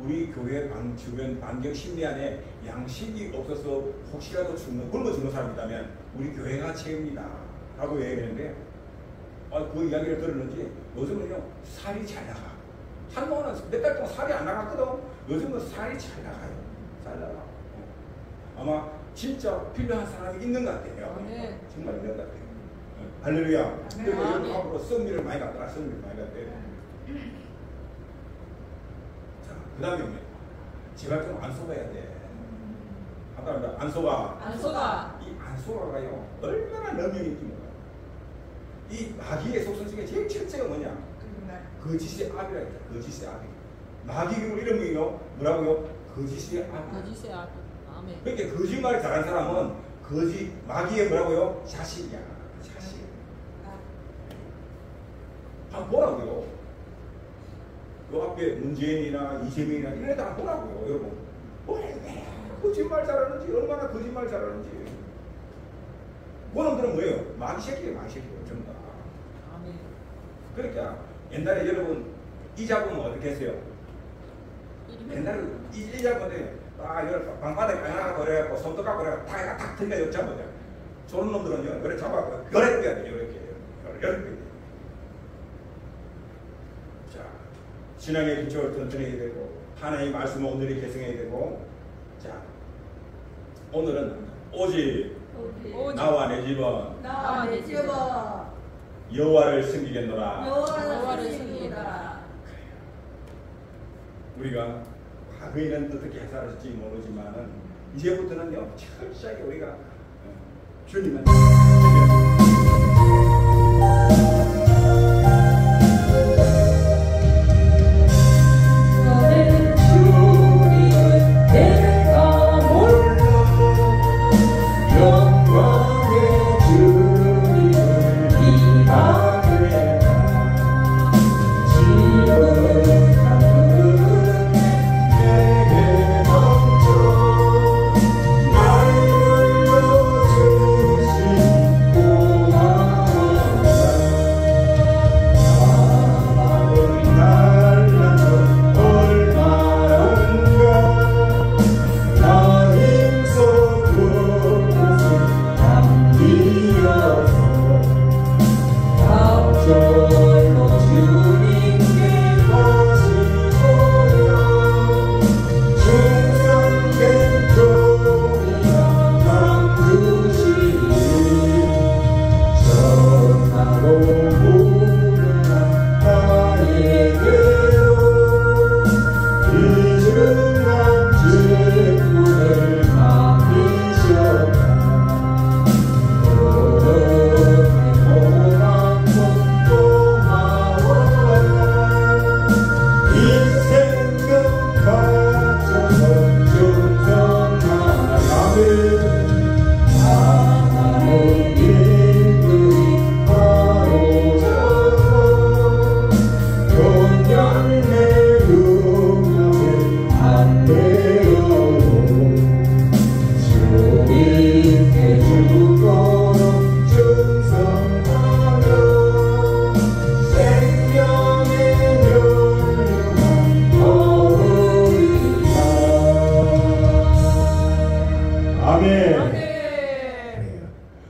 우리 교회 주변 반경 10리 안에 양식이 없어서 혹시라도 굶어 죽는 사람이 있다면 우리 교회가 책임이다 라고 얘기했는데 그 이야기를 들었는지 요즘은요 살이 잘 나가. 한동안은 몇 달 동안 살이 안 나갔거든. 요즘은 살이 잘 나가요. 잘 나가. 아마 진짜 필요한 사람이 있는 것 같아요. 네. 정말 있는 것 같아요. 할렐루야. 그리고 여러분 앞으로 성미를 많이 갖더라. 성미를 많이 갖대. 자, 그 다음에 제발 좀 안 속아야 돼. 아까 안 속아. 안 속아. 이 안 속아가요. 얼마나 능력인지 몰라. 이 마귀의 속성 중에 제일 첫째가 뭐냐? 거짓의 압이라 했다. 거짓의 압이. 마귀 이름이요. 뭐라고요? 거짓의 압. 거짓의 압. 아멘. 그러니까 거짓말 잘하는 사람은 마귀의 뭐라고요? 자식이야. 자식. 한번 보라고요. 그 앞에 문재인이나 이재명이나 이런 애들 한번 보라고요. 여러분. 왜 거짓말 잘하는지 얼마나 거짓말 잘하는지. 그놈들은 뭐예요? 마귀 새끼예요. 마귀 새끼예요. 전부 다. 아멘. 그러니까 옛날에 여러분 이 잡으면 어떻게 했어요? 옛날에 이 잡으면 이걸 방바닥에 하나 버려갖고 손톱 갖고 탁 들려 잡아요. 저런 놈들은요, 그래 잡아갖고 이렇게 해야 돼요. 이렇게. 자, 신앙의 기초를 튼튼해야 되고 하나님의 말씀을 온전히 계승해야 되고 자, 오늘은 오직 나와 내 집은 여호와를 섬기겠노라. 여호와를 섬기겠노라. 우리가 과거에는 어떻게 해설할지 모르지만은 이제부터는요 철저하게 우리가 주님을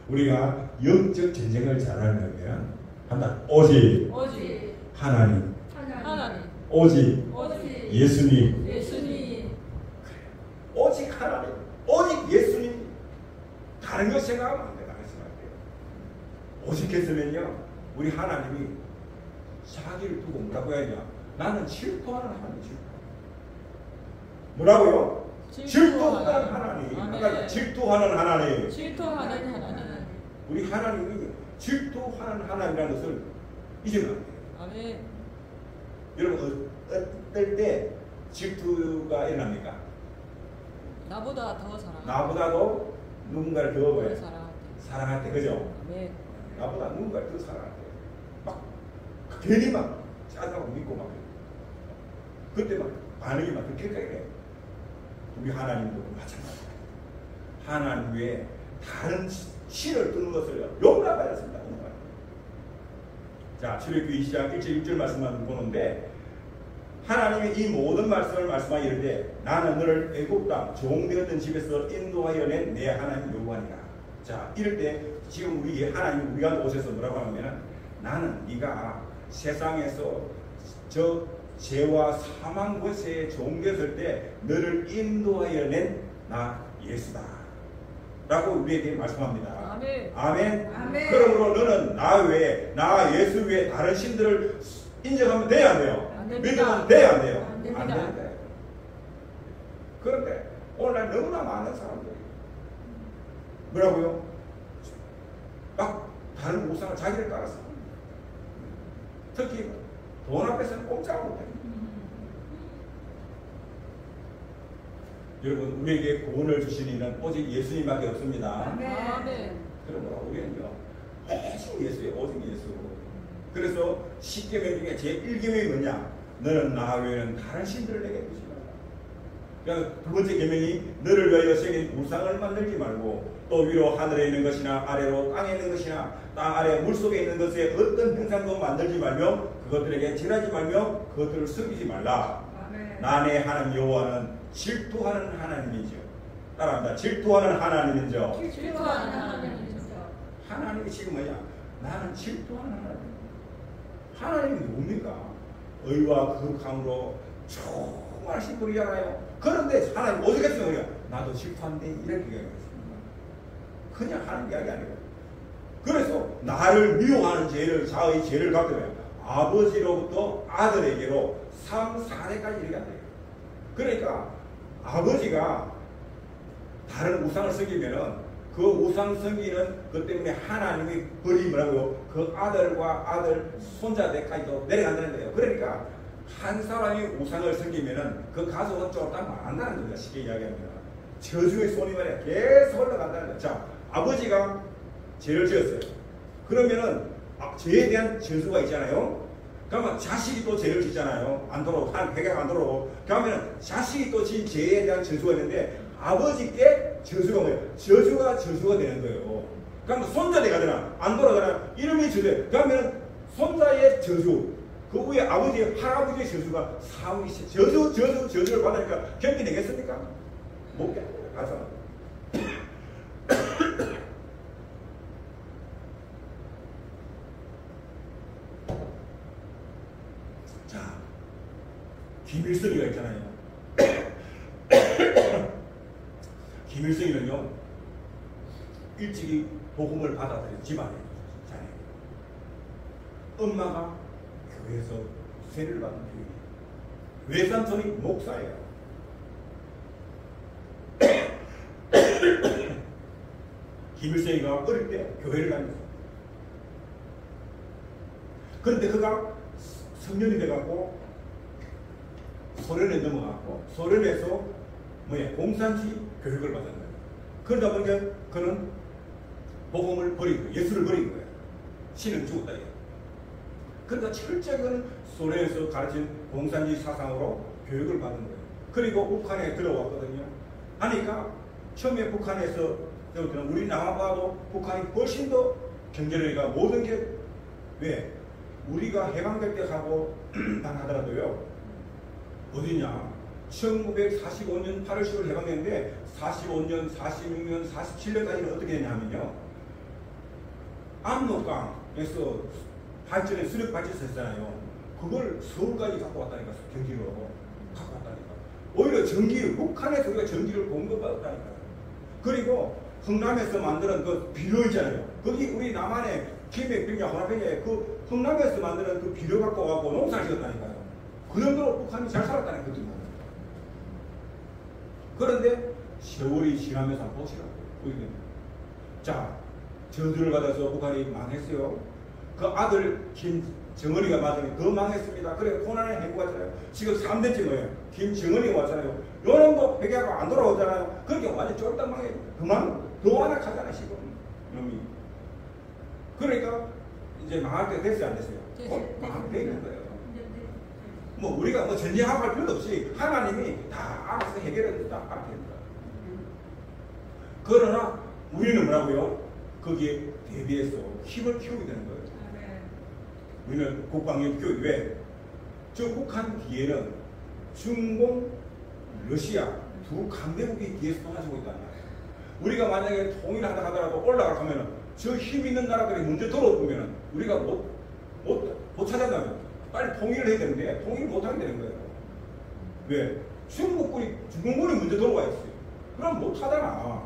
우리가 영적 전쟁을 잘하려면 한다. 오직 하나님, 오직 예수님. 오직 하나님, 오직 예수님. 다른 거 생각하면 안 돼. 다른 생각해요. 오직 했으면요 우리 하나님이 자기를 두고 뭐라고 해야 되냐. 나는 질투하는 하나님. 뭐라고요? 질투하는 하나님. 아까 질투하는 하나님. 우리 하나님이 질투하는 하나님이라는 것을 잊으면 안 돼요. 아멘. 여러분 어떨 때 질투가 일어납니까? 나보다 더 사랑. 나보다도 누군가를 더 사랑할 때, 그죠? 아멘. 나보다 누군가를 더 사랑할 때, 막 괜히 막 짜다고 믿고 막 그때 막 반응이 막 그렇게 해요. 우리 하나님도 마찬가지예요. 하나님 외에 다른 신을 두는 것을 용납하지 않습니다. 자, 출애굽기 20장 1절 6절 말씀만 보는데 하나님이 이 모든 말씀을 말씀하여 이르되 나는 너를 애굽 땅 종되었던 집에서 인도하여 낸 내 하나님 여호와니라. 자, 이럴 때 지금 우리 하나님 우리가 오셔서 뭐라고 하냐면 나는 네가 세상에서 저 죄와 사망 권세에 종되었을 때 너를 인도하여 낸 나 예수다 라고 우리에게 말씀합니다. 아멘. 아멘. 그러므로 너는 나 외에, 나 예수 외에 다른 신들을 인정하면 돼야 안 돼요? 믿으면 돼야 안 돼요? 안 됩니다. 그런데 오늘날 너무나 많은 사람들이 뭐라고요? 막 다른 우상을 자기를 따라서 특히 돈 앞에서는 꼼짝 못해요. 여러분 우리에게 구원을 주신 이는 오직 예수님밖에 없습니다. 아멘. 그러므로 우리는요 오직 예수예요. 오직 예수. 그래서 10계명 중에 제1계명이 뭐냐? 너는 나 외에는 다른 신들을 내게 두지 말라. 그러니까 두 번째 계명이 너를 위하여 새긴 우상을 만들지 말고 또 위로 하늘에 있는 것이나 아래로 땅에 있는 것이나 땅 아래 물속에 있는 것에 어떤 형상도 만들지 말며 그것들에게 절하지 말며 그것들을 섬기지 말라. 나의 하나님 여호와는 질투하는 하나님이죠. 따라합니다. 질투하는 하나님이죠. 하나님이 지금 뭐냐? 나는 질투하는 하나님. 하나님이 뭡니까? 의와 거룩함으로 정말하신 분이잖아요. 그런데 하나님 어떻게 했어요? 나도 질투한데 이렇게 얘기했습니다. 그냥 하는 이야기 아니고 그래서 나를 미워하는 죄를 자의 죄를 갖게 돼요. 아버지로부터 아들에게로 3, 4대까지 이렇게 안 돼요. 그러니까 아버지가 다른 우상을 섬기면은 그 우상 섬기는 그 때문에 하나님이 버림을 하고 그 아들과 아들 손자들까지도 내려간다는 거예요. 그러니까 한 사람이 우상을 섬기면은 그 가족은 쫄딱 망한다는 겁니다. 쉽게 이야기하면 저주의 손이 말이야 계속 올라간다는 거예요. 자, 아버지가 죄를 지었어요. 그러면은 죄에 대한 저주가 있잖아요. 그러면 자식이 또 죄를 짓잖아요. 안 돌아오고 회개가 안 돌아오고 그러면 자식이 또 진 죄에 대한 저주가 있는데 아버지께 저주가 뭐예요? 저주가 되는 거예요. 그러면 손자대가 되나 안 돌아가나 이름이 저주. 그러면 손자의 저주 그 위에 아버지 할아버지의 저주가 사후이 저주를 받으니까 견디내겠습니까? 못 견뎌요. 가서. 자, 김일성이가 있잖아요. 김일성이는요 일찍이 복음을 받아들인 집안에 자네. 엄마가 교회에서 세례를 받은 교회. 외삼촌이 목사예요. 김일성이가 어릴 때 교회를 다녔어요. 그런데 그가 성년이 돼갖고 소련에 넘어갔고 소련에서 공산주의 교육을 받은 거예요. 그러다 보니까 그는 복음을 버린 거예요. 예수를 버린 거예요. 신은 죽었다. 그러니까 철저히 소련에서 가르친 공산주의 사상으로 교육을 받은 거예요. 그리고 북한에 들어왔거든요. 하니까 처음에 북한에서 우리 남아봐도 북한이 훨씬 더 경제력이가 모든 게 왜? 우리가 해방될 때 하고 하더라도요. 어디냐? 1945년 8월 10일 해방했는데 45년, 46년, 47년까지는 어떻게 했냐면요. 압록강에서 발전에 수력 발전소 했잖아요. 그걸 서울까지 갖고 왔다니까. 경기로 갖고 왔다니까. 오히려 전기를 북한에서 우리가 전기를 공급받았다니까요. 그리고 흥남에서 만드는 그 비료 있잖아요. 거기 우리 남한에 김해병야 호남병야에 그 흥남에서 만드는 그 비료 갖고 와서 농사를 지었다니까요. 그 정도로 북한이 잘 살았다니까요. 그런데 세월이 지나면서 한번 보시라고. 자, 저주를 받아서 북한이 망했어요. 그 아들 김정은이가 맞으면 더 망했습니다. 그래 고난의 행보가 있잖아요. 지금 3대째 뭐예요? 김정은이가 왔잖아요. 요놈도 회개가 안 돌아오잖아요. 그렇게 완전 쫄딱 망해요. 그만 더 완악하잖아요. 지금 놈이. 그러니까 이제 망할 때 됐어요? 안 됐어요? 망할 때 있는 거예요. 뭐 우리가 뭐 전쟁하고 할 필요도 없이 하나님이 다 알아서 해결해 다 알아서 합니다. 그러나 우리는 뭐라고요? 거기에 대비해서 힘을 키우게 되는 거예요. 우리는 국방력 교육 왜? 저 북한 뒤에는 중공, 러시아 두 강대국이 뒤에서 도와주고 있단 말이에요. 우리가 만약에 통일하다 하더라도 올라가면 저 힘 있는 나라들이 문제 들어오면 우리가 못 찾아가면 빨리 통일을 해야 되는데 통일 못하게 되는 거예요. 왜? 중국군이 문제 들어와 있어요. 그럼 못하잖아.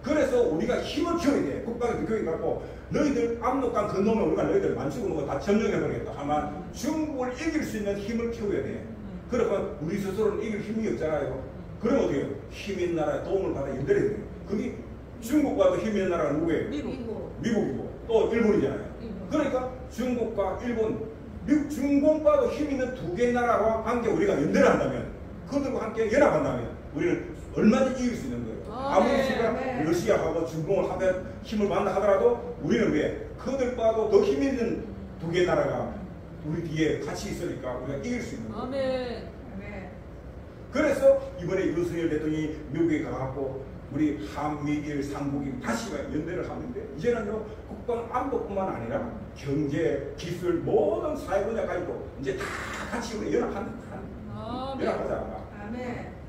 그래서 우리가 힘을 키워야 돼. 국방의 교육 갖고 너희들 압록강 건너면 우리가 너희들 만죽는 거 다 점령해버리겠다. 하면 중국을 이길 수 있는 힘을 키워야 돼. 그러면 우리 스스로는 이길 힘이 없잖아요. 그럼 어떻게 해요? 힘 있는 나라의 도움을 받아 연결해야 돼요. 그게 중국과도 힘 있는 나라가 누구예요? 미국이고 또 일본이잖아요. 그러니까 중국과 일본, 중공과도 힘 있는 두 개의 나라와 함께 우리가 연대를 한다면 그들과 함께 연합한다면 우리는 얼마든지 이길 수 있는 거예요. 아무리 우리가 러시아하고 중공을 하면 힘을 받는다 하더라도 우리는 왜? 그들과도 더 힘 있는 두 개의 나라가 우리 뒤에 같이 있으니까 우리가 이길 수 있는 거예요. 아멘. 그래서 이번에 윤석열 대통령이 미국에 가갖고 우리 한미일 삼국이 다시 연대를 하는데 이제는요 국방 안보뿐만 아니라 경제, 기술 모든 사회 분야까지도 이제 다 같이 우리 연합하자.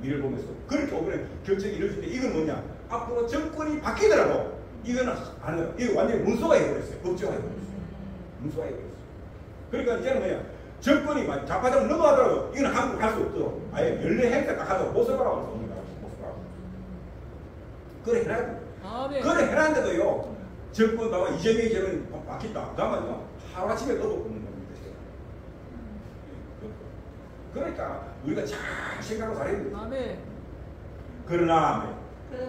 미래를 보면서 그렇게 오면 결정이 이루어질 때 이건 뭐냐? 앞으로 정권이 바뀌더라도 이거는 안 해요. 이거 완전히 문서가 해버렸어요. 법제화 해버렸어요. 문서가 해버렸어요. 그러니까 이제는 뭐냐? 정권이 좌파적으로 넘어가더라도 이건 한국 갈 수 없도록 아예 연례 행사 딱 하도록 모습하라고 할 수 없는 거라고. 그래 해놔야 돼. 그래 해놨는데도요 정권 나와 이재명이 되면 바뀐다. 그러면요 하루아침에 얻어먹는 겁니다. 그러니까 우리가 잘 생각을 잘해야 돼요. 아멘. 그러나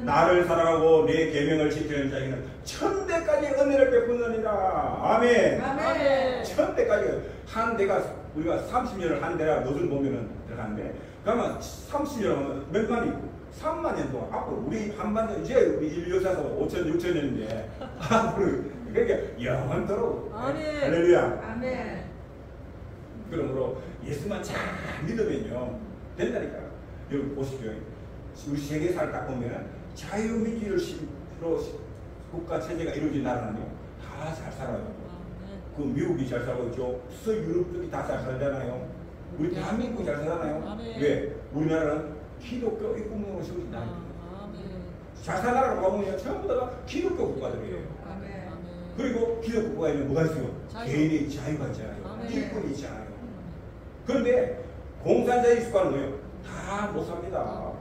나를 사랑하고 내 계명을 지키는 자에게는 천대까지 은혜를 베푸느니라. 아멘. 아멘. 천대까지. 한 대가 우리가 30년을 한 대라 노선 보면은 들어가는데 그러면 30년 하면 몇만 있고 3만 년 동안 앞으로 우리 한반도 이제 우리 인류 역사가 5천 6천 년인데 앞으로 그러니까 영원토록. 아멘. 할렐루야. 아멘. 그러므로 예수만 잘 믿으면요 된다니까. 여러분 보십시오. 우리 세계사를 딱 보면 자유민주를 실로 국가 체제가 이루어진 나라는요 다 잘 살아요. 그 미국이 잘 살고 있죠. 서유럽 쪽이 다 잘 살잖아요. 우리 대한민국이 잘 살잖아요. 왜? 우리나라는 기독교 입국민으로 세워진다. 잘 사는 나라로 가보면 전부 다가 기독교 국가들이에요. 그리고 기독교 국가에 뭐가 있어요? 개인의 자유가 있잖아요. 일꾼이 있잖아요. 그런데 공산주의 국가는 뭐예요? 다 못 삽니다.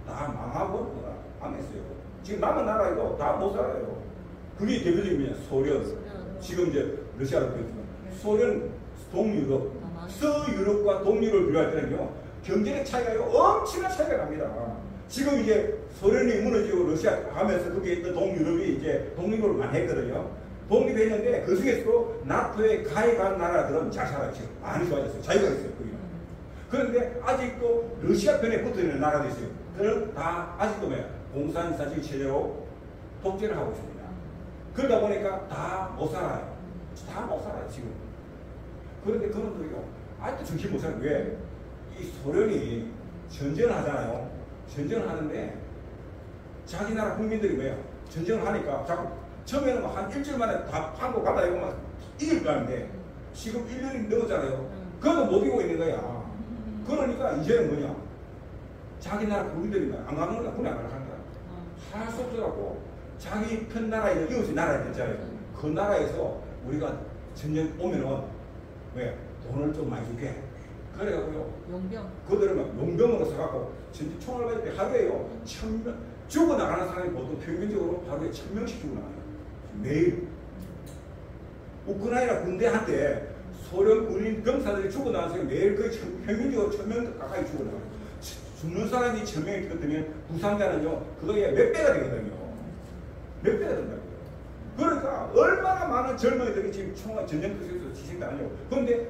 다 망하고 안 했어요. 지금 남은 나라에도 다 못 살아요. 그게 대표적인 뭐냐? 소련. 지금 이제 러시아로 보였지만 소련, 동유럽, 서유럽과 동유럽을 비교할 때는요 경제력 차이가 엄청난 차이가 납니다. 지금 이제 소련이 무너지고 러시아 하면서 거기에 있던 동유럽이 이제 독립을 많이 했거든요. 독립했는데 그 중에서도 나토에 가입한 나라들은 잘 살아요. 지금 많이 좋아졌어요. 자유가 있어요. 거기는. 그런데 아직도 러시아 편에 붙어있는 나라도 있어요. 그는 다 아직도 뭐야? 공산주의 체제로 독재를 하고 있습니다. 그러다 보니까 다 못 살아요. 다 못 살아요 지금. 그런데 그분들이요 아직도 정신 못 살아요. 왜? 이 소련이 전쟁을 하잖아요. 전쟁을 하는데 자기 나라 국민들이 뭐예요? 전쟁을 하니까 자꾸 처음에는 한 일주일 만에 다 판고 가다 이거 막 이길 거 아닌데 지금 1년이 넘었잖아요. 그것도 못 이기고 있는 거야. 그러니까 이제는 뭐냐? 자기 나라 국민들이 안 가는 거야. 군에 안 가는 거야. 할 수 없어갖고 자기 편 나라에 이웃의 나라에 있잖아요. 그 나라에서 우리가 전쟁 오면은 왜 돈을 좀 많이 줄게. 그래가고요. 용병. 그들은 막 용병으로 사갖고 전쟁 총알 받을 때 하루에요 1000명 죽어 나가는 사람이 보통 평균적으로 하루에 1000명씩 죽어 나가요. 매일. 우크라이나 군대한테 소련 군인 병사들이 죽어 나가서 매일 거의 평균적으로 1000명 가까이 죽어 나가요. 죽는 사람이 1000명이 있거든요. 부상자는요 그거에 몇 배가 되거든요. 몇 배가 된다고요. 그러니까 얼마나 많은 젊은이들이 지금 총알 전쟁 도시에서 희생당하려고. 그런데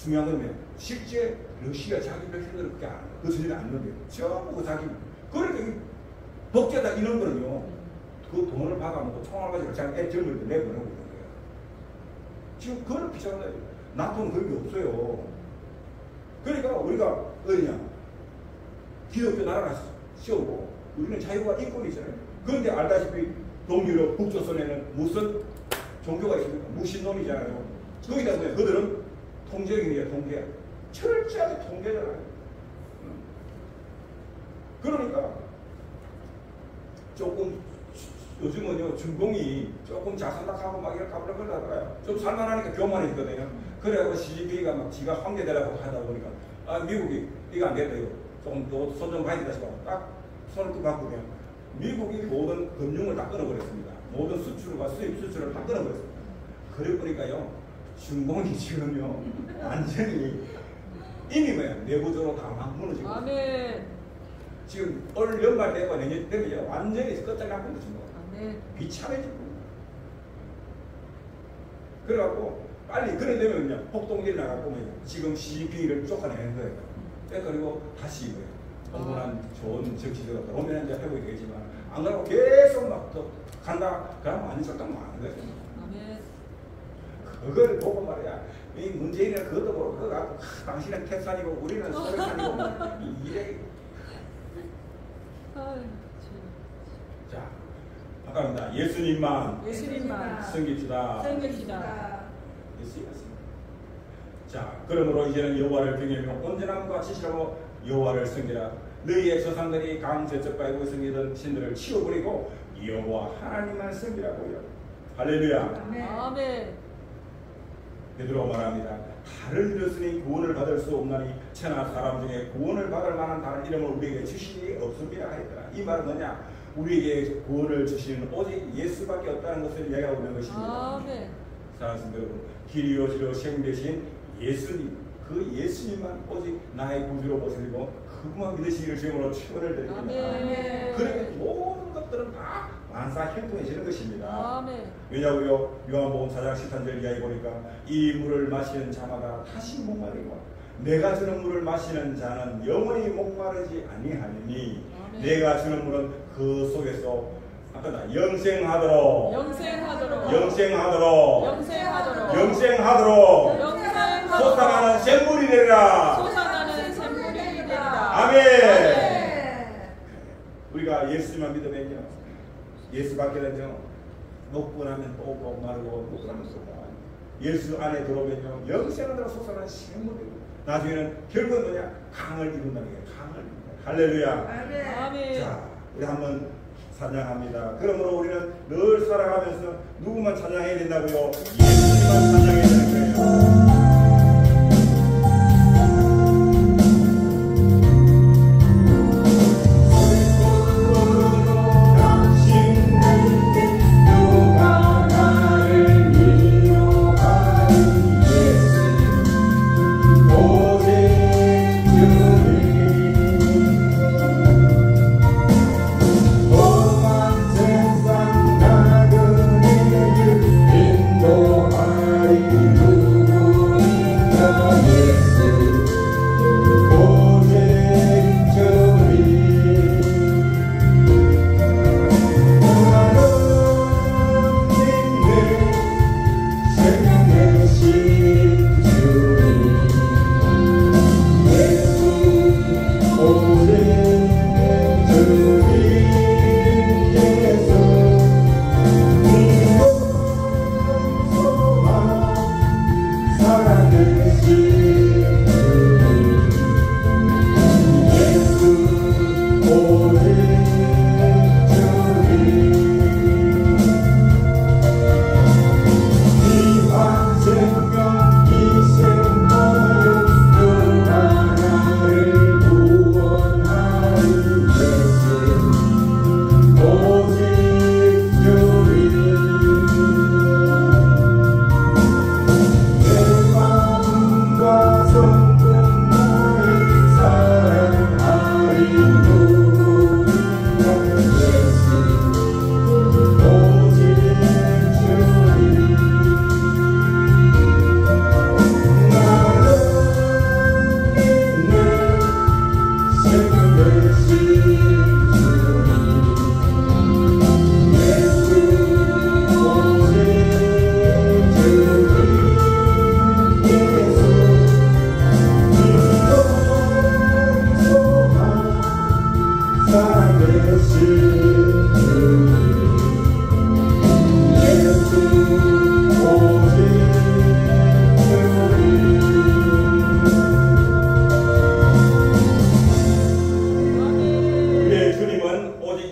중요한 건 뭐예요? 실제 러시아 자기 백성들을 그렇게 그 전쟁에 안 넣는데요. 전부 자기. 그러니까 이 독재자 인원들은요 그 돈을 받아먹고 총알 가지고 자기 애 젊은이들 내보내고 있는 거예요. 지금 그런 비싼 거예요. 나토는 그런 게 없어요. 그러니까 우리가 어디냐? 기독교 나라가 세우고 우리는 자유와 인권이 있잖아요. 그런데 알다시피 동유럽 북조선에는 무슨 종교가 있습니까? 무신론이잖아요. 거기다 보면 그들은 통제경이에요. 통제. 철저하게 통제잖아요. 그러니까 조금 요즘은요 중공이 조금 자선락하고 막 이렇게 하다가요 좀 살만하니까 교만해지거든요. 그래서 CGP가 막 지가 황제되라고 하다 보니까 아 미국이 이거 안 된다 이거 조금 더 손 좀 봐야 된다 싶어 딱 손을 끄 바꾸면 미국이 모든 금융을 다 끊어버렸습니다. 모든 수출과 수입 수출을 다 끊어버렸습니다. 그래 보니까요 중공이 지금요 완전히 이미 뭐야 내부적으로 다 막 무너지고 아멘. 지금 올 연말 되고 내년 되면 완전히 끝장나고 있는 중공. 비참해지고. 그래갖고 빨리 그래 되면요 폭동들이 나가고 지금 CGP를 쫓아내는 거예요. 그리고 다시 공부한 좋은 정치적으로 오면 이제 회복이 되겠지만 안 그러고 계속 막 또 간다. 그러면 완전 쫓당 많은 거예요. 그걸 보고 말이야. 이 문재인은 그것도 모르고 그거 갖고 당신은 태산이고 우리는 소련산이고 이래. 자, 아까입니다. 예수님만 섬깁시다. 예수님만. 자, 그러므로 이제는 여호와를 경외하며 온전함과 지시하고 여호와를 섬기라. 너희의 조상들이 강저쪽바이고 섬기던 신들을 치워버리고 여호와 하나님만 섬기라고요. 할렐루야. 아멘. 베드로가 말합니다. 달을 잃었으니 구원을 받을 수 없나니 천하 사람 중에 구원을 받을 만한 다른 이름을 우리에게 주시니 없습니다 하였더라. 이 말은 뭐냐? 우리에게 구원을 주시는 오직 예수밖에 없다는 것을 이야기하고 있는 것입니다. 아멘. 사랑하는 성도 여러분, 길이요 지로 생 되신 예수님, 그 예수님만 오직 나의 구주로 모시고 그분만 믿으시기를 주님으로 축원을 드립니다. 아멘. 그러면 모든 것들은 다 만사형통해지는 것입니다. 아멘. 왜냐고요? 요한복음 4장 13절 이하에 보니까 이 물을 마시는 자마다 다시 목마르고 내가 주는 물을 마시는 자는 영원히 목마르지 아니하리니 아멘. 내가 주는 물은 그 속에서 아까 영생하도록 영생하도록 영생하도록 솟아나는 샘물이 되리라. 솟아나는 샘물이 되리라. 아멘. 우리가 예수님만 믿으면요, 예수밖에는요 녹분하면 또 목마르고 녹분하면 또 목마르고, 예수 안에 들어오면요 영생하도록 솟아나는 샘물이 되고 나중에는 결국은 뭐냐? 강을 이룬다는 게 강을 이룬다. 할렐루야. 아멘. 자, 우리 한번 찬양합니다. 그러므로 우리는 늘 살아가면서 누구만 찬양해야 된다고요? 예수님만 찬양해야 되는 거예요.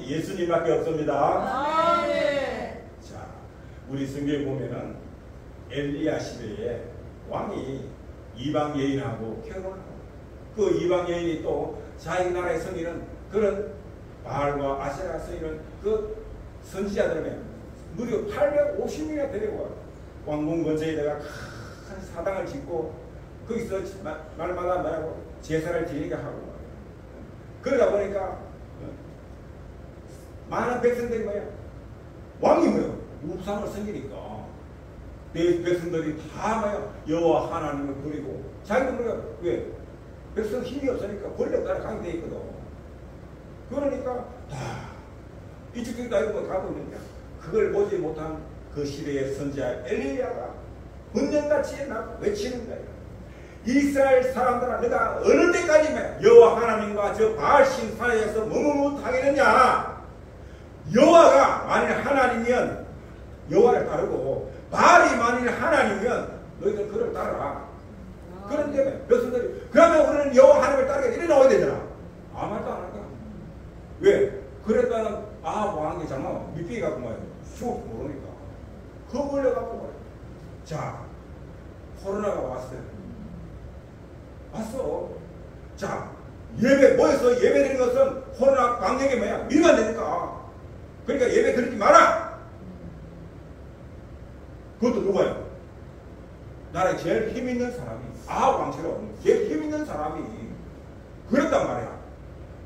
예수님밖에 없습니다. 아멘. 자, 우리 성경에 보면은 엘리야 시대에 왕이 이방 여인하고 결혼하고 그 이방 여인이 또 자기 나라에 섬기는 그런 바알과 아세라 섬기는 그 선지자들을 무려 850명이나 데리고 왕궁 근처에다가 큰 사당을 짓고 거기서 말마다 말하고 제사를 지내게 하고 그러다 보니까 많은 백성들이 뭐야? 왕이 뭐야? 우상을 섬기니까 내 백성들이 다 뭐야? 여호와 하나님을 버리고 자기도 뭐야? 왜? 백성 힘이 없으니까 권력 따라 가게 돼 있거든. 그러니까 다 이쪽도 뭐 가고 있는데 그걸 보지 못한 그 시대의 선지자 엘리야가 문년같이 외치는 거야. 이스라엘 사람들아, 내가 어느 때까지면 여호와 하나님과 저 바알신 사이에서 머뭇하겠느냐? 여호와가 만일 하나님이면 여호와를 따르고 바알이 만일 하나님이면 너희들 그를 따르라. 그런데 백성들이 그러면 우리는 여호와 하나님을 따르게 이래 나와야 되잖아. 아무 말도 안 할까? 왜? 그랬다는 왕이 장난 밑비에 갖고 말이야. 쑥 모르니까 겁 올려갖고 말이야. 자, 코로나가 왔어요. 예배 모여서 예배드리는 것은 코로나 방역에 뭐야 위반되니까. 그러니까 예배 드리지 마라. 그것도 누가요? 나라에 제일 힘 있는 사람이 왕처럼 제일 힘 있는 사람이 그랬단 말이야.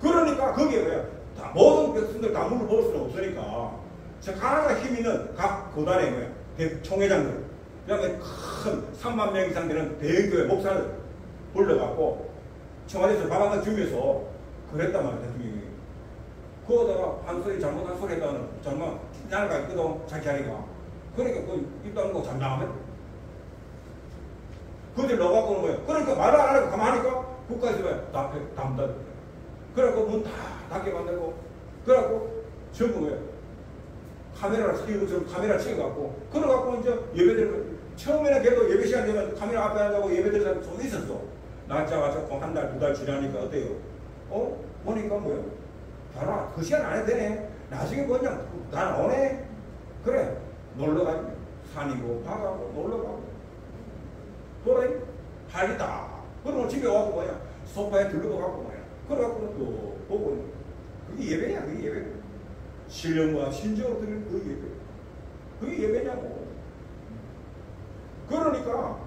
그러니까 거기에 뭐야 다 모든 백성들 다 물어볼 수는 없으니까 저 가나다 힘 있는 각 교단의 뭐야 총회장들 그 다음에 큰 3만 명 이상 되는 대형교회 목사들 불러갖고 청와대에서 밥 한번 주면서 그랬단 말이야. 대통령이 그거다가 한 소리 잘못한 소리 했다는 정말 나라가 있거든 자기 자리가. 그러니까 그 입다는 거 잠잠하면 그들 넣어갖고는 뭐야. 그러니까 말을 안 하고 가만히 하니까 국가에서 뭐야 담다 그래갖고 문 다 닫게 만들고 그래갖고 전부 뭐야 카메라를 이것처럼 카메라 찍어갖고 그래갖고 이제 예배드리고 처음에는 걔도 예배 시간 되면 카메라 앞에 앉아고 예배드리는 사람이 좀 있었어. 낳자마자 한 달, 두 달 지나니까 어때요? 보니까 뭐야? 봐라, 그 시간 안 해도 되네. 나중에 그냥 다 나오네. 그래, 놀러가지. 산이고, 바가고, 놀러가고. 돌아이, 팔이다. 그러면 집에 와서 뭐야? 소파에 들러도 가고 뭐야? 그래갖고 또 보고. 그게 예배냐, 그게 예배. 신령과 신정으로 드리는 그 예배. 그게 예배냐고. 그러니까,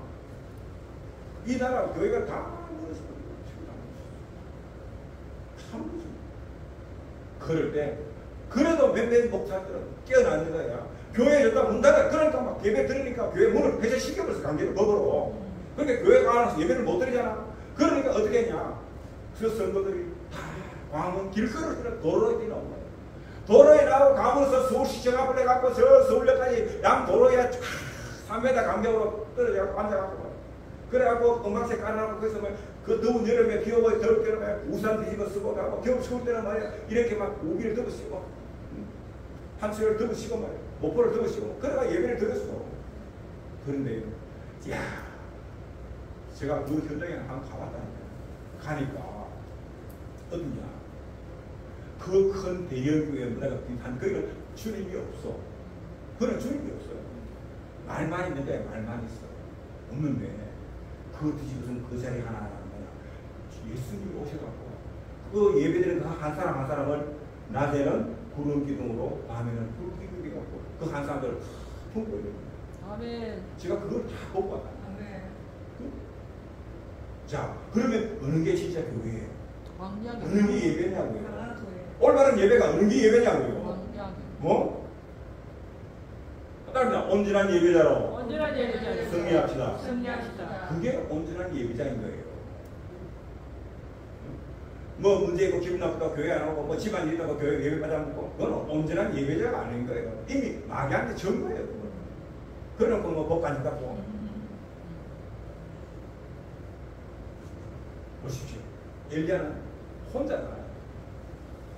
이 나라 교회가 다 무너져. 참 그럴 때 그래도 몇몇 목사들은 깨어나는 거야. 교회 여기다 문 닫아. 그러니까 막 예배 들으니까 교회 문을 폐쇄시켜버렸어. 강제로 법으로. 그러니까 교회가 알아서 예배를 못 드리잖아. 그러니까 어떻게 했냐. 그 선거들이 다 광화문 길거리로 도로에 뛰어나온 거야. 도로에 나오고 가면서 서울시청 앞을 해갖고 저 서울역까지 양 도로에 3m 간격으로 떨어져갖고 앉아갖고 그래갖고 금강색 깔아놓고 거기서 그 더운 여름에 비 오고 더울 때는 우산 뒤집어 쓰고 가고 겨울 추울 때는 말이야 이렇게 막 우비를 덮어 쓰고 한수를 덮어 쓰고 말이야 목포를 덮어 쓰고 그래가 예배를 드렸어. 그런데 야 제가 그 현장에 한번 가봤다니까. 가니까 어디냐 그 큰 대형교회 문화가 빈한 거기는 주님이 없어. 그런 주님이 없어요. 말만 있는데 말만 있어. 없는데 그 뒤집어서 그 자리 하나 뭐야 예수님이 오셔갖고 그 예배드리는 한 사람 한 사람을 낮에는 구름 기둥으로 밤에는 불 기둥이 갖고 그 한 사람들을 다 품고 있는 거예요. 아멘. 제가 그걸 다 보고 왔다. 아멘. 자 그러면 어느 게 진짜 교회예요? 왕량이. 어느 게 예배냐고요? 올바른 예배가 어느 게 예배냐고요? 왕량이. 뭐? 따릅니다. 온전한 예배자로 온전한 예배자. 승리합시다. 승리합시다. 그게 온전한 예배자인 거예요. 뭐 문제 있고 기분 나쁘다고 교회 안 오고 뭐 집안 일 있다고 교회 예배 받아 먹고 그건 온전한 예배자가 아닌 거예요. 이미 마귀한테 전 거예요. 그런 거 뭐 법관이 갖고 보십시오. 엘리야는 혼자잖아요.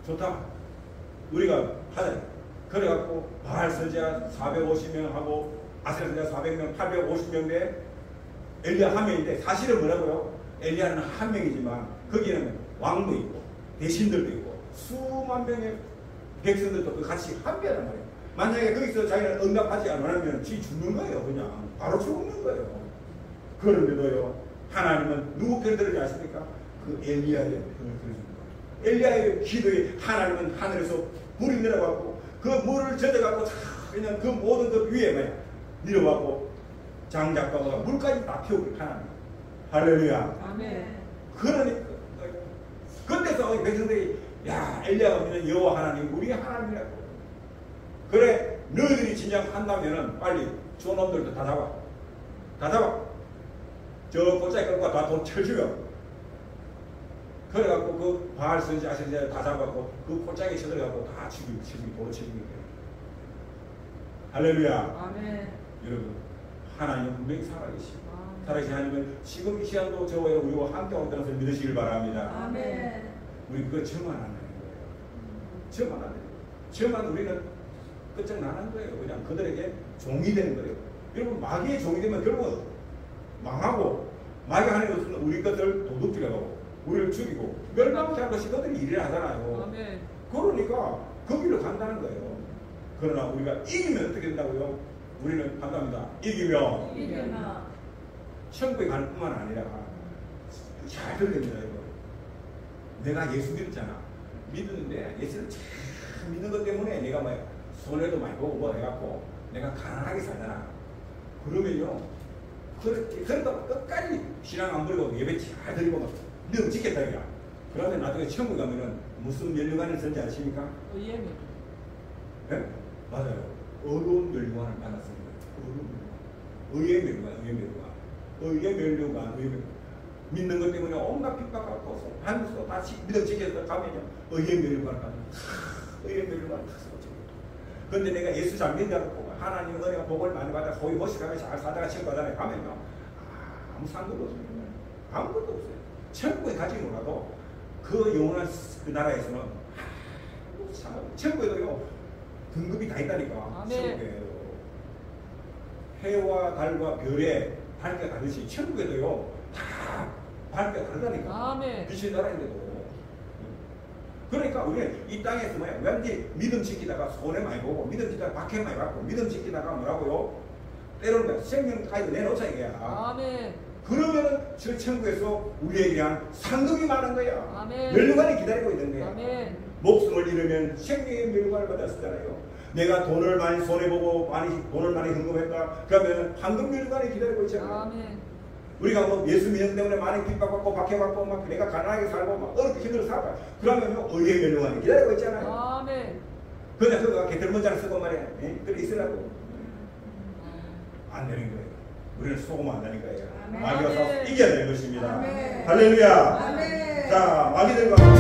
좋다. 우리가 하자. 그래갖고 바알 선지자 450명 하고 아세라 선지자 400명, 850명 대 엘리야 한 명인데 사실은 뭐라고요? 엘리야는 한 명이지만 거기에는 왕도 있고 대신들도 있고 수만 명의 백성들도 같이 함께하는 말이에요. 만약에 거기서 자기는 응답하지 않으면 지 죽는 거예요. 그냥 바로 죽는 거예요. 그런데도요 하나님은 누구 편 들으지 아십니까? 그 엘리야의 편을 들으십니다. 엘리야의 기도에 하나님은 하늘에서 불이 내려가고 그 물을 젖어갖고 그냥 그 모든 그 위에 뭐야 내려가고 장작과 물까지 다 태우고 하나님. 할렐루야. 아멘. 그러니까 그때서 백성들이 야 엘리야가 믿는 여호와 하나님 우리 하나님이라고. 그래 너희들이 진정 한다면은 빨리 저놈들도 다 잡아. 다 잡아. 저 골짜기 끌고 다 돈 쳐주여. 그래갖고 그 바알 선지 아세라 다 잡아갖고 그 골짜기 쳐들어가고 다 죽이고 도로 쳐주게 돼. 할렐루야. 아멘. 여러분 하나님은 분명히 살아계시고 아멘. 살아계신 하나님은 지금 이 시간도 저와 우리와 함께 온다는 것을 믿으시길 바랍니다. 아멘. 우리 그거 저만 안 하는 거예요. 저만 안 해요. 저만 우리는 끝장나는 거예요. 그냥 그들에게 종이 되는 거예요. 여러분 마귀의 종이 되면 결국은 망하고 마귀 하는 것은 우리 것을 도둑질하고 우리를 죽이고 멸망케 한 것이 그들이 일을 하잖아요. 아멘. 그러니까 그 길로 간다는 거예요. 그러나 우리가 이기면 어떻게 된다고요? 우리는 한답니다. 이기면 천국에 가는 뿐만 아니라 잘 들립니다. 내가 예수 믿었잖아. 믿었는데 예수를 참 믿는 것 때문에 내가 뭐 손해도 많이 보고 뭐 해갖고 내가 가난하게 살잖아. 그러면요, 그래도 끝까지 신앙 안 버리고 예배 잘 드리고 막 믿음 지켰다 이거야. 그러면 나중에 천국 가면은 무슨 면류관을 쓰는지 아십니까? 의의 면류. 네? 맞아요. 어려운 면류관을 받았습니다. 의의 면류관, 의의 면류관. 믿는 것 때문에 온갖 핍박받고 하면서 다시 믿음 지켜서 가면요, 의의 면류관을 받는. 의의 면류관을 받았어. 그런데 내가 예수 잘 믿어갖고 하나님 은혜가 복을 많이 받아 거의 멋있게 잘 살다가 천국 가잖아요. 가면요, 아무 상관도 없어요. 아무것도 없어요. 천국에 가지 몰라도 그 영원한 그 나라에서는 천국에도요 등급이 다 있다니까. 천국에요. 해와 달과 별의 밝기가 다르듯이 천국에도요 다 밝기가 다르다니까. 아멘. 빛의 나라인데도. 그러니까 우리는 이 땅에서 뭐야, 왠지 믿음 지키다가 손해 많이 보고, 믿음 지키다가 박해 많이 받고, 믿음 지키다가 뭐라고요? 때로는 생명 타이도 내놓자 이거야. 아멘. 그러면은 저 천국에서 우리에게 대한 상급이 많은 거야. 아멘. 멸류관이 기다리고 있는 거야. 아멘. 목숨을 잃으면 생명의 멸류관을 받았었잖아요. 내가 돈을 많이 손해보고 돈을 많이 헌금했다. 그러면 황금 멸류관이 기다리고 있잖아요. 아멘. 우리가 뭐 예수 믿는 때문에 많이 핍박받고 박해받고 막 내가 가난하게 살고 막 어렵게 힘들어 살아. 그러면 의의 멸류관이 기다리고 있잖아요. 아멘. 그냥 그거 개털문자를 쓰고 말이야. 그래 있으라고. 안 되는 거예요. 우리는 속으면 안 되는 거예요. 마귀가 싸워서 이겨야 되는 것입니다. 아멘. 할렐루야. 아멘. 자, 마귀들과